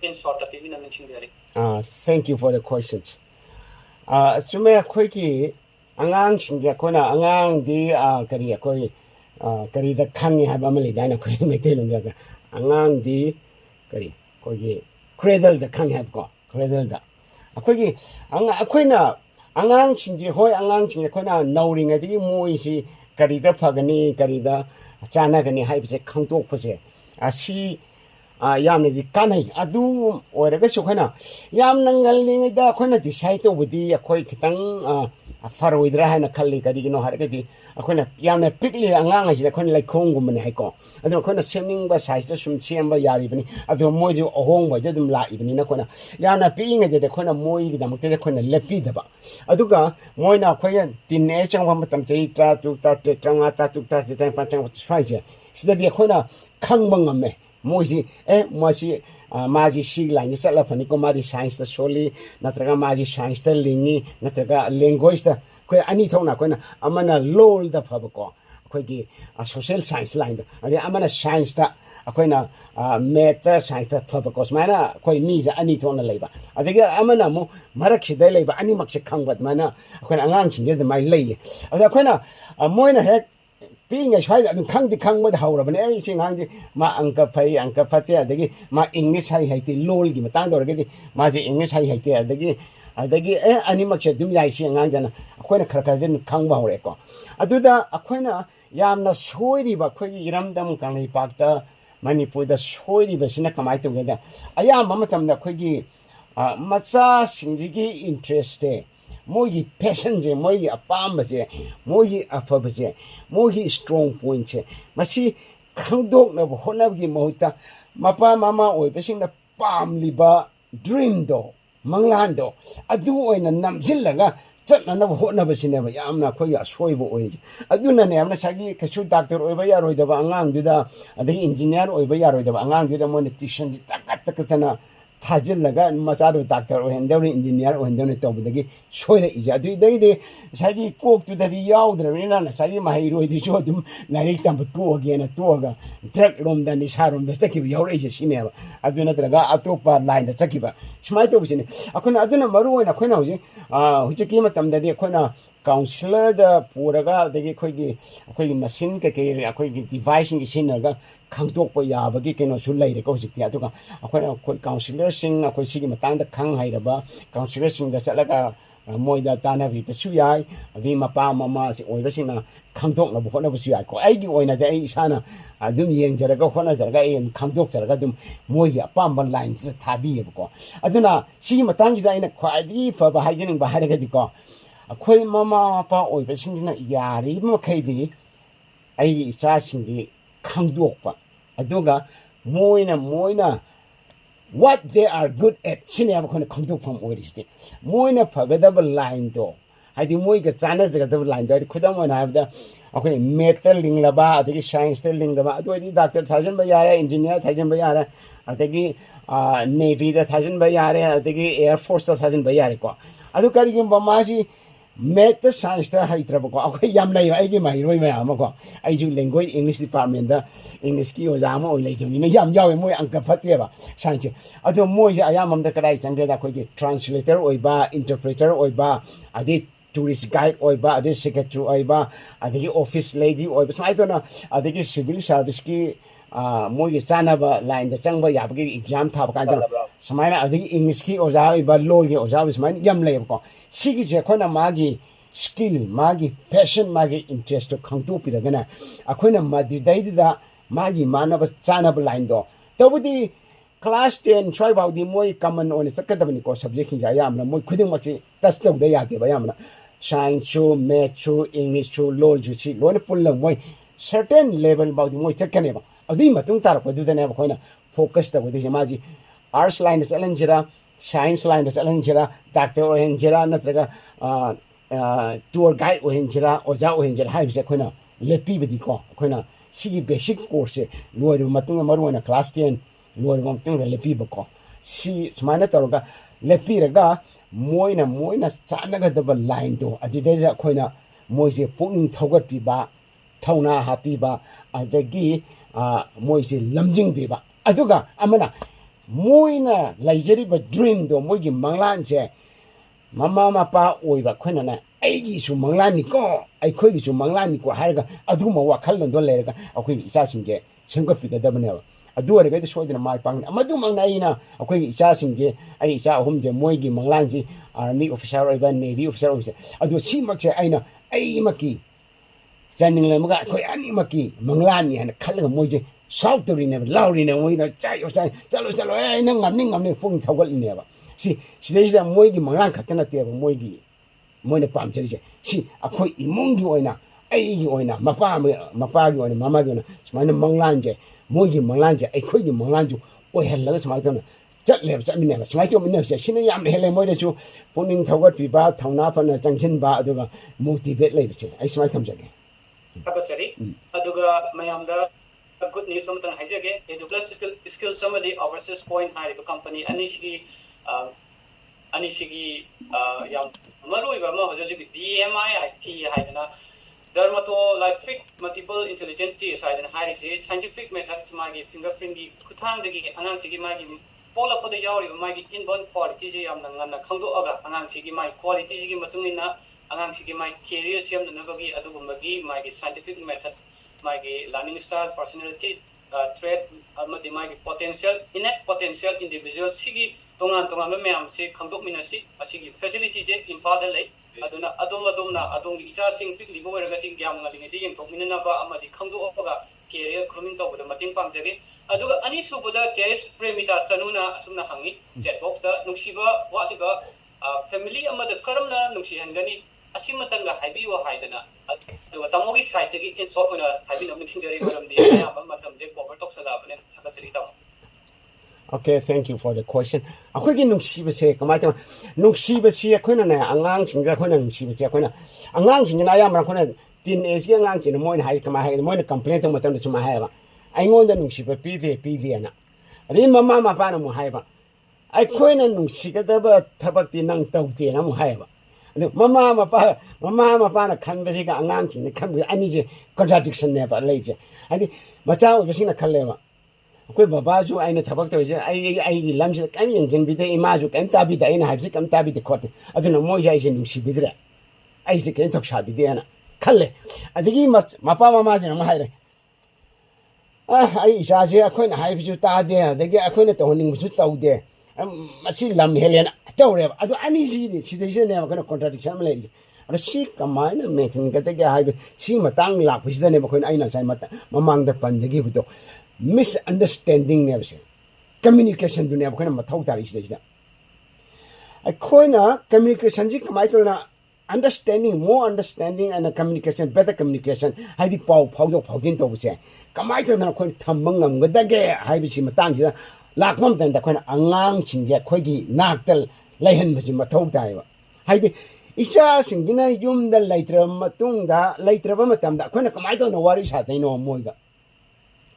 in short of even mention jari Thank you for the questions. Sume akhoi angangsinggi akhona angang di kari akhoi kari da khangi haba amali dana khoi mete lungga ka angang di kari khoi cradle da khangi haba ko cradle da akhoi akhoina angangsinggi hoi angangsinggi akhona nauring adi moisi kari da phagani kari da chana gani haibse khangtok phase asi yamne di kanai adu oiraga sukhana yam nangal ni da khona decide to budi akhoi kitang faroidra hana khalli kari gino hargadi akhona yamne pikli angang ajira khona lai khong gum ne haiko adu khona semning ba size sum chemba yari bani adu moju ohong ba jadum la ibni na khona yana pinga de khona moi gi damte khona lepi daba aduga moina khoya tinne changwa matam chei ta tu ta te changa ta tu ta te chang pa chang faije sidadi khona khangba ngame moisi moisi maji sig line sala phani ko mari science ta soli natraga maji science ta lingi natraga language ta koi ani thona koina amana lol da phab ko koi gi social science line da ade amana science ta akoina math ta science ta phab ko smana koi mi ja ani thona leiba adega amana mo marak sidai leiba ani mak se khangbat mana akoina angang chingge da mai lei ade akoina moina hek being a child and kang the kang with how of an sing ma anka pay anka patia the ma English high hate lol gi matang or get maji English high hate adagi animax dum ya sing anjana akoina krakadin kang ba reko aduda akoina yamna soiri ba khoi iramdam kanai pakta manipur da soiri ba sina kamai to geda aya mamatam da khoi gi macha singjigi interest mogi passion je mogi apaamba je mogi afaba je mogi strong point je masi khangdok na honab gi mohta mapa mama oi besing na pamliba dream do manglan do adu oina namjillaga chatna na honaba sineba yamna khoi asoibo oi aduna ne amna sagi kachu doctor oi ba yaroi da angang du da adi engineer oi ba yaroi da angang du da monetization takatana thajil laga masado doctor o hendau engineer o hendau to budagi soire ija du dei sagi kok tu da yaudra ni na sagi mai roi di jo dum narik tam tu again to ga truck rom da ni sarom da chaki yaure je sineba aduna traga atopa line da chaki ba smai to bujine akona aduna maru oina khoina hoji hujiki matam da di khoina counselor da puraga dagi khoi machine ke khoi device ni sinaga khangtok ya bagi keno su lai re ko jikti atuka khoi counselor sing khoi sigi matang da khang hairaba counselor sing da salaga moida tana bi pesu yai adi mapa mama si oiba singna khangtok na bhona busu yai ko ai gi oina da ai isana adum yeng jaraga khona jaraga en khangtok jaraga dum moi ya pamba line sa thabi ko aduna sigi matang ji da ina khwai di fa ba haijening ba haraga di ko khoi mama pa oiba singna yari mo khaidi ai cha singdi khangdokpa aduga moina what they are good at sinema khona khangdok pham oiriste moina phagadaba line do haidi moi ga chana jagadaba line do khudam ona habda akhoi metal linglaba adigi science linglaba adoi doctor thajan ba yare engineer thajan ba yare adigi navy da thajan ba yare adigi air force da thajan ba yare ko adu kari gim ba masi math science ta haitraba ko akhoi yam lai ai gi mai roi ma ma ko ai ju language English department da English ki oja ma oi lai jami na yam yawe moi angka phatte ba science ado moi ja ayam am da kadai changge da khoi gi translator oi ba interpreter oi ba adi tourist guide oi ba adi secretary oi ba adi office lady oi ba sai to na adi civil service ki moi gi chana ba line da changba ya ba gi exam tha ba kan da samai na adi English ki oja oi ba lol gi oja ba samai yam lai ko sigi je khona magi skill magi passion magi interest to khangtu piragana akhona madidai da magi manaba chanaba line do tobudi class 10 try about the moi common on sakadabani ko subject hinja yamna moi khuding machi test do da yade ba yamna science chu math chu english chu lol chu chi lone pulla moi certain level about the moi chakane ba adi matung tar ko du da ne ba khoina focus ta bodi magi arts line challenge ra science line challenge ra doctor or henjira natraga tour guide or henjira oja or henjira hai se khoina lepi bidi ko khoina sigi basic course loir matung marwana class 10 loir matung lepi ba ko si smana taroga lepi raga moina chanaga da line do ajide khoina moise punging thogat pi ba thauna happy ba adagi moise lamjing bi ba aduga amana moina laijeri ba dream do moigi manglan che mama mapa oiba khoina na aigi su manglan ni ko ai khoi gi su manglan ni ko harga aduma wa khallon do lerga akhoi isa singge sengka piga da bane adu ore ga soidina mai pang amadu mangna ina akhoi isa singge ai isa ahum je moigi manglan ji army officer oiba navy officer oiba adu simak che aina ai maki janing le maga khoi ani maki manglan ni hana khalga moije South Torino, Laurina, we know, Chalo, I know, I'm pulling Tawal never. See, there's a moigi Malanka Tanatia, moigi, Mona Pam Cherish. See, a quite imungi oina, ay oina, mapaagi on mamagona, Smana Malanje, moigi Malanja, a quid Malanjo, or hell, let us my donor. Just left, I mean, never, smite of never, Sinayam Helen Moidachu, pulling Tawat Piba, Taunapa, and Junction Bar, motivate later. I smite them again. Pakasari, Aduga Mayamda. Good news something hajage eduplus skill somebody overseas point high company anishigi yam marui ba ma hoji DMI IT haidana dermato like fit multiple intelligent side and high scientific methods magi fingerprint gi kuthang degi angangsigi magi pola pada yauri magi inborn quality ji yam nangana khangdo aga angangsigi mai quality ji matungina angangsigi mai career yam nabagi adugumagi magi scientific method my learning style, personality, trait, my potential, innate potential individual, Sigi, Tongan, say, Kandok Minasi, a Sigi facility in father lake, Aduna, Adong, Isa Sing, Pickly, go getting Yamalingity and Tominaba, Amadi, Kandu Oga, career, Crumming Dog with the Mating Pamjagi, Aduga, Anisu Buddha, case, Premita, Sanuna, Suna Hangi, Jet Boxer, Nukshiba, Watiba, family, Amada Karamna, Nukshi Hangani, Asimatanga, Habi or Haidana. Tamogi site in sort of having a mixing from the Okay, thank you for the question. A quick Nuxiba say, Kamata Nuxiba see a quina, Angaangsinggi, Nuxiba say a quina. Angaangsinggi, I am a quina, tin is young in the morning, high come I had one complaint on maternity to my hair. I know the Nuxiba PDana. I didn't mamma panama haiba. I quina Nuxiga tabati nang tauti and I'm haiba. Mama mapana conversation Angaangsinggi come with any contradiction never later. I think Matao was in a kalema. Babazu, I know about I lumps the canyons and be the image and tabi the in Isaac and tabi the court. I don't know more Jason she be there. Isaac and talk shabby Diana. Kalle. I think he must Mapama Martin on my I shall say I couldn't hype you there. They get acquainted owning was out there. I see Lam Helena. I don't uneasy. She is never going to contradict some lady. I see come mine and making get a hype. See my tongue lap, which then never could I not say among the Panjagi. Misunderstanding never say. Communication do never come totally stage. A coiner communication, understanding, more understanding and a communication, better communication. I did pow into say. Come I don't know quite tumung with the gay, I wish him a tongue. Like one than the kind of Angaangsinggi, Quaggy, Naktel, Lahan was in Matota. I did. It's just in Yum the later Matunda, later Vamatam, that kind of I don't know what is happening no more.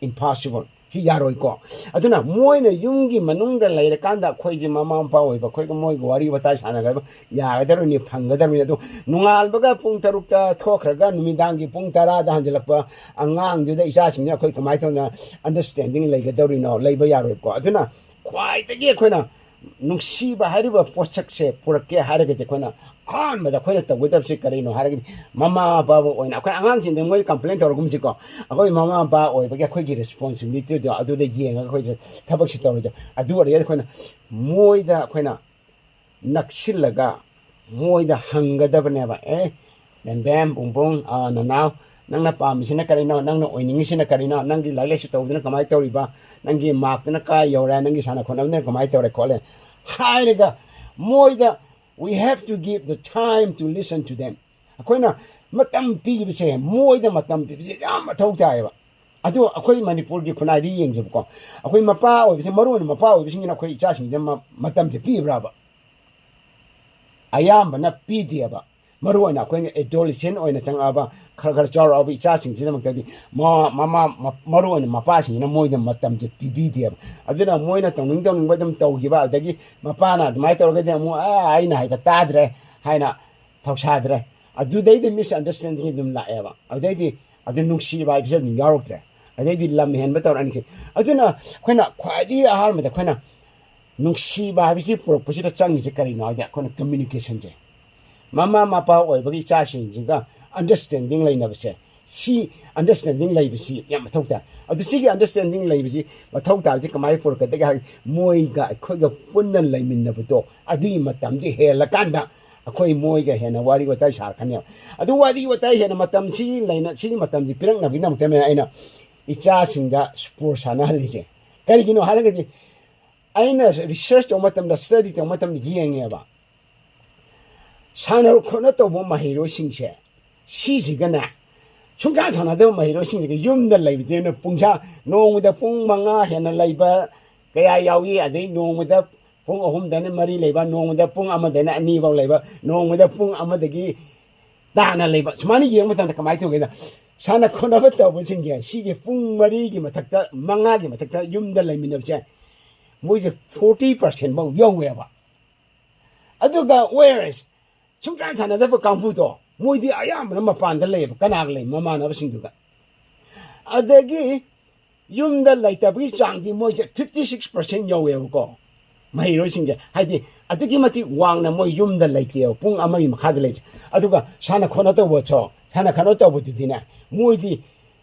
Impossible. si yaroi ko aduna moina yumgi manungda leira kanda khoiji mama pa oiba khoi ko moi wari bata sana ga ya ga daru ni phanga daru ni adu nungal baga pung tarukta thokhraga numidang gi pung tara da hanjalakpa angang ju da isa singna khoi kamai thona understanding leiga daru no leiba yaroi ko aduna khwai tagi khoina nungsiba hariba pochakse purake harage te khoina khan mada khoina tawdab se karino harage mama ba oina khoi angang sin de moi complaint torgum ji ko akoi mama ba oi ba khoi gi responsibility do adu de yenga khoi thabak si tawja adu ore khoina moi da khoina naksilaga moi da hangadabne ba then bam bum bum na now nang na pam sina karino nang na oining sina karino nang gi laile su tawdna kamai tawriba nang gi mark na ka yora nang gi sana khona na kamai tawre khole hairega moi da we have to give the time to listen to them akoina matam pi bise moi da matam pi bise am thau tai ba adu akoi manipur gi khunai ri yeng jib ko akoi mapa oi bise maru ni mapa oi bise ni akoi cha sing dem matam je pi bra ba ayam ba na pi dia ba maru oi na akoi adolescent oi na chang aba khar khar char aba cha sing ji mak di mama maru oi mapa sing na moi da matam je pi bi dia aduna moi na tong ning ba dam tau gi ba adagi mapa na mai tor ga de mo ai na ba ta dre hai na thau sa dre adu dei de misunderstanding dum la eba adai di adu nungsi ba bi se ning yarok dre adai di lam hen ba tor ani ki aduna khoina khwai di ahar ma da khoina nungsi ba bi si pro posi da chang ni se kari na ya khoina communication je mama mapa oi ba gi cha sing jinga understanding lai na ba se si understanding lai ba si ya ma thau ta adu si gi understanding lai ba si ma thau ta ji kamai por ka da moi ga khoi ga punnan lai min na ba to adu ma tam ji he la kan da akoi moi ga hena wari wa tai sar khanya adu wari wa tai hena matam si laina si matam ji pirang na bi nam teme aina icha singda sport sana lije kari gino halaga ji aina research o matam da study to matam gi yenge ba sana khona to bo mahiro singse si ji gana chungja sana de mahiro singse ge yum da lai bi je na pungja nong da pung manga hena lai ba kaya yawi adai nong da pung ahum dana mari leiba nong da pung ama dana ani ba leiba nong da pung ama dagi dana leiba smani yeng mata da kamai to ge da sana khona ba to bu sing ge si ge pung mari gi mathak ta manga gi mathak ta yum da lai min na che moi je 40% ba yo we ba adu ga whereas chungkan sana da ba kang fu to moi di ayam na ma pan da lei ba kana lei mama na ba sing du ga adagi yum da lai ta bi chang di moi je 56% yo we ko mahiro singje haidi atuki mati wang na moi yum da lai ke pung amagi makha da lai atuga sana khona to bo cho sana khana to bo dina moi di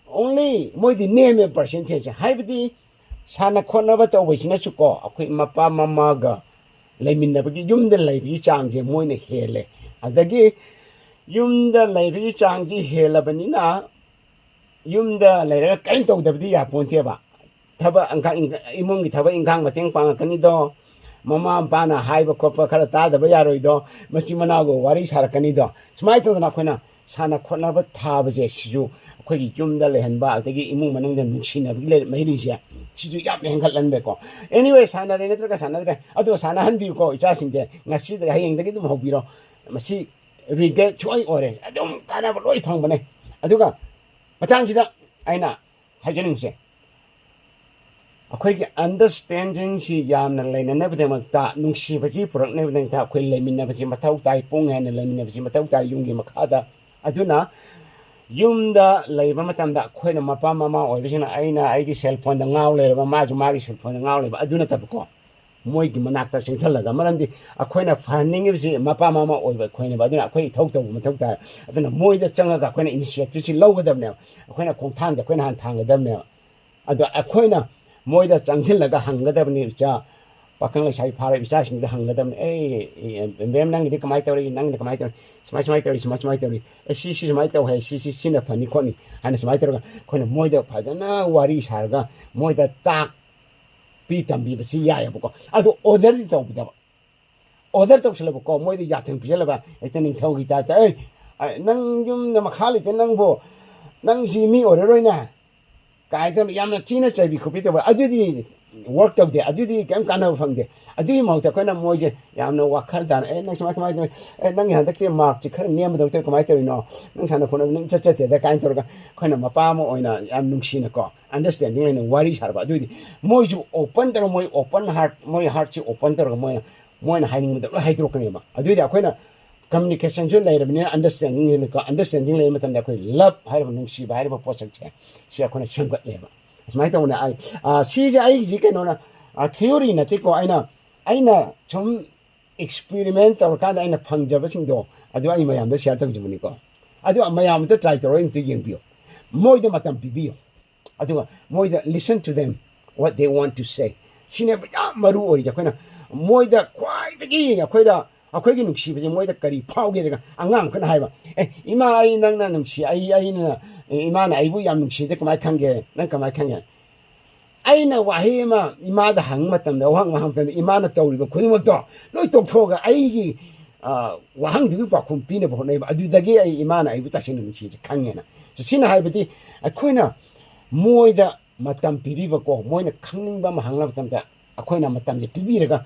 only moi di name percentage haibdi sana khona ba to bo sina su ko akoi mapa mama ga lai min da bi yum da lai bi chang je moi na hele adagi yum da lai bi chang ji hela bani na yum da lai ra kain to da bi ya ponte ba thaba angka imong gi thaba ingkang mateng pang kani do mama pana haiba khopa khara ta da ba yaroi do machi mana go wari sarakani do smai to na khoina sana khona ba tha ba je siju khoi gi yum da le han ba adagi imong manang da nuksina bi le mai ri sia siju yam hen khalan be ko anyway sana re netra ka sana re adu sana han bi ko icha sing de ngasi da hayeng da gi dum hobi ro masi regret choi ore adum kana ba loi phang bane aduga matang ji da aina hajening se akhoi understanding si yamna leina na bde makta nungsi baji purak ne bde ta khoi lemin na baji mathau tai pung hen lemin na baji mathau tai yungi makhada aduna yumda leiba matam da khoi na mapa mama oi bisina aina ai gi cell phone da ngaw le ba ma ju ma gi cell phone da ngaw le ba aduna tab ko moi gi manak ta singthalaga maramdi akhoi na fanning bi mapa mama oi ba khoi na ba aduna akhoi thau to mathau ta aduna moi da changa ga khoi na initiative si logadam ne akhoi na khongthang da khoi na han thang gadam ne adu akhoi na moi da changsil laga hangada bani cha pakang la sai phare bisa sing da hangada bem nang di kamai tawri nang di kamai tawri smai tawri si smai taw hai si sina phani khoni ana smai tawra khona moi da phadana wari sarga moi da tak pi tambi basi ya ya ko adu order di taw bida order taw sala ko moi di ya thang pisala ba etaning thau gi ta nang yum na makhali te nang bo nang si mi order roi na kaidon yamna tina chaibi khopi to adudi work tawde adudi kem kana phangde adui mauta koina moije yamna wakhal dan nang samai kamai nang han dakse mark chi khar niam do te kamai tari no nang sana khona nang chacha te da kain torga koina mapa mo oina yam nungsi na ko understanding ina wari sarba adudi moiju open tar moi open heart moi heart chi open tar moi na haining da haidro kane ba adudi akoina communication jo lai rabni understanding ni ko understanding lai matam da koi love hai ba nungsi ba hai ba posak che si akoina chamgat le ba smai ta una ai si ja ai ji ke no na theory na te ko aina chum experiment or kind aina phangjaba sing do adu ai mayam da share tak jumani ko adu mayam da try to into yeng bio moi da matam bio adu moi da listen to them what they want to say sine ba maru ori ja koina moi da kwai da gi akhoi da akhoi gi nungsi ba moi da kari phau ge ga angang kan hai ba ima ai nang na nungsi ai na ima na ai bu yam nungsi je kamai khange nang kamai khange aina wahi ma ima da hang matam da wang hang tan ima na tawri ba khuni mak to loi tok thoga ai gi wahang du pa khum pi ne bo nei ba adu da ge ai ima na ai bu ta sin nungsi je khange na so sina hai ba ti akhoina moi da matam pi bi ba ko moi na khangning ba ma hang la matam da akhoina matam je pi bi raga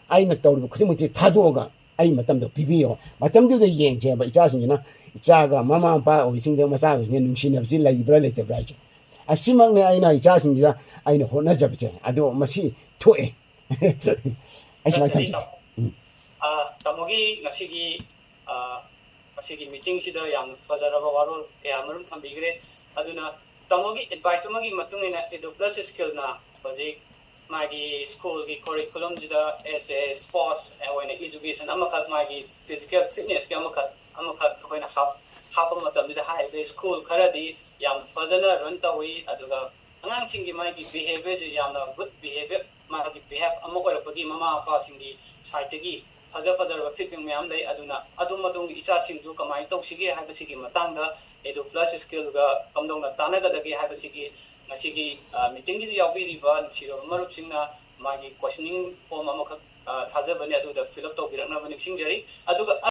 aina tawri ba khuni mak ti thadoga ai matam do pi bi yo matam du da yeng je ba icha sin na icha ga mama pa o sing de ma cha ga nungsi na bi lai bra le te bra je asimang ne aina icha sing da aina hona jab che ado masi thoe ai sai tam tamogi ngasigi meeting sida yam fajaraba warol yamarum thambigre aduna tamogi advice amagi matungina edu plus skill na baji magi school gi curriculum jida as a sports and when education amakat magi physical fitness ki amakat koina hap matam jida high school kharadi yam fazana run tawi aduga angangsinggi magi behavior yamna good behavior magi behave amokorapagi mama apaasinggi side gi fajar fitting myam lay aduna adumadung isa singju kamai toksigi habasigi matangda edu plus skill ga kamdongna tanaga dagi habasigi ngasigi meeting gi yawi riba chiro marup singna magi questioning form amoka thajabani aduda fill up to birakna bani singjari aduga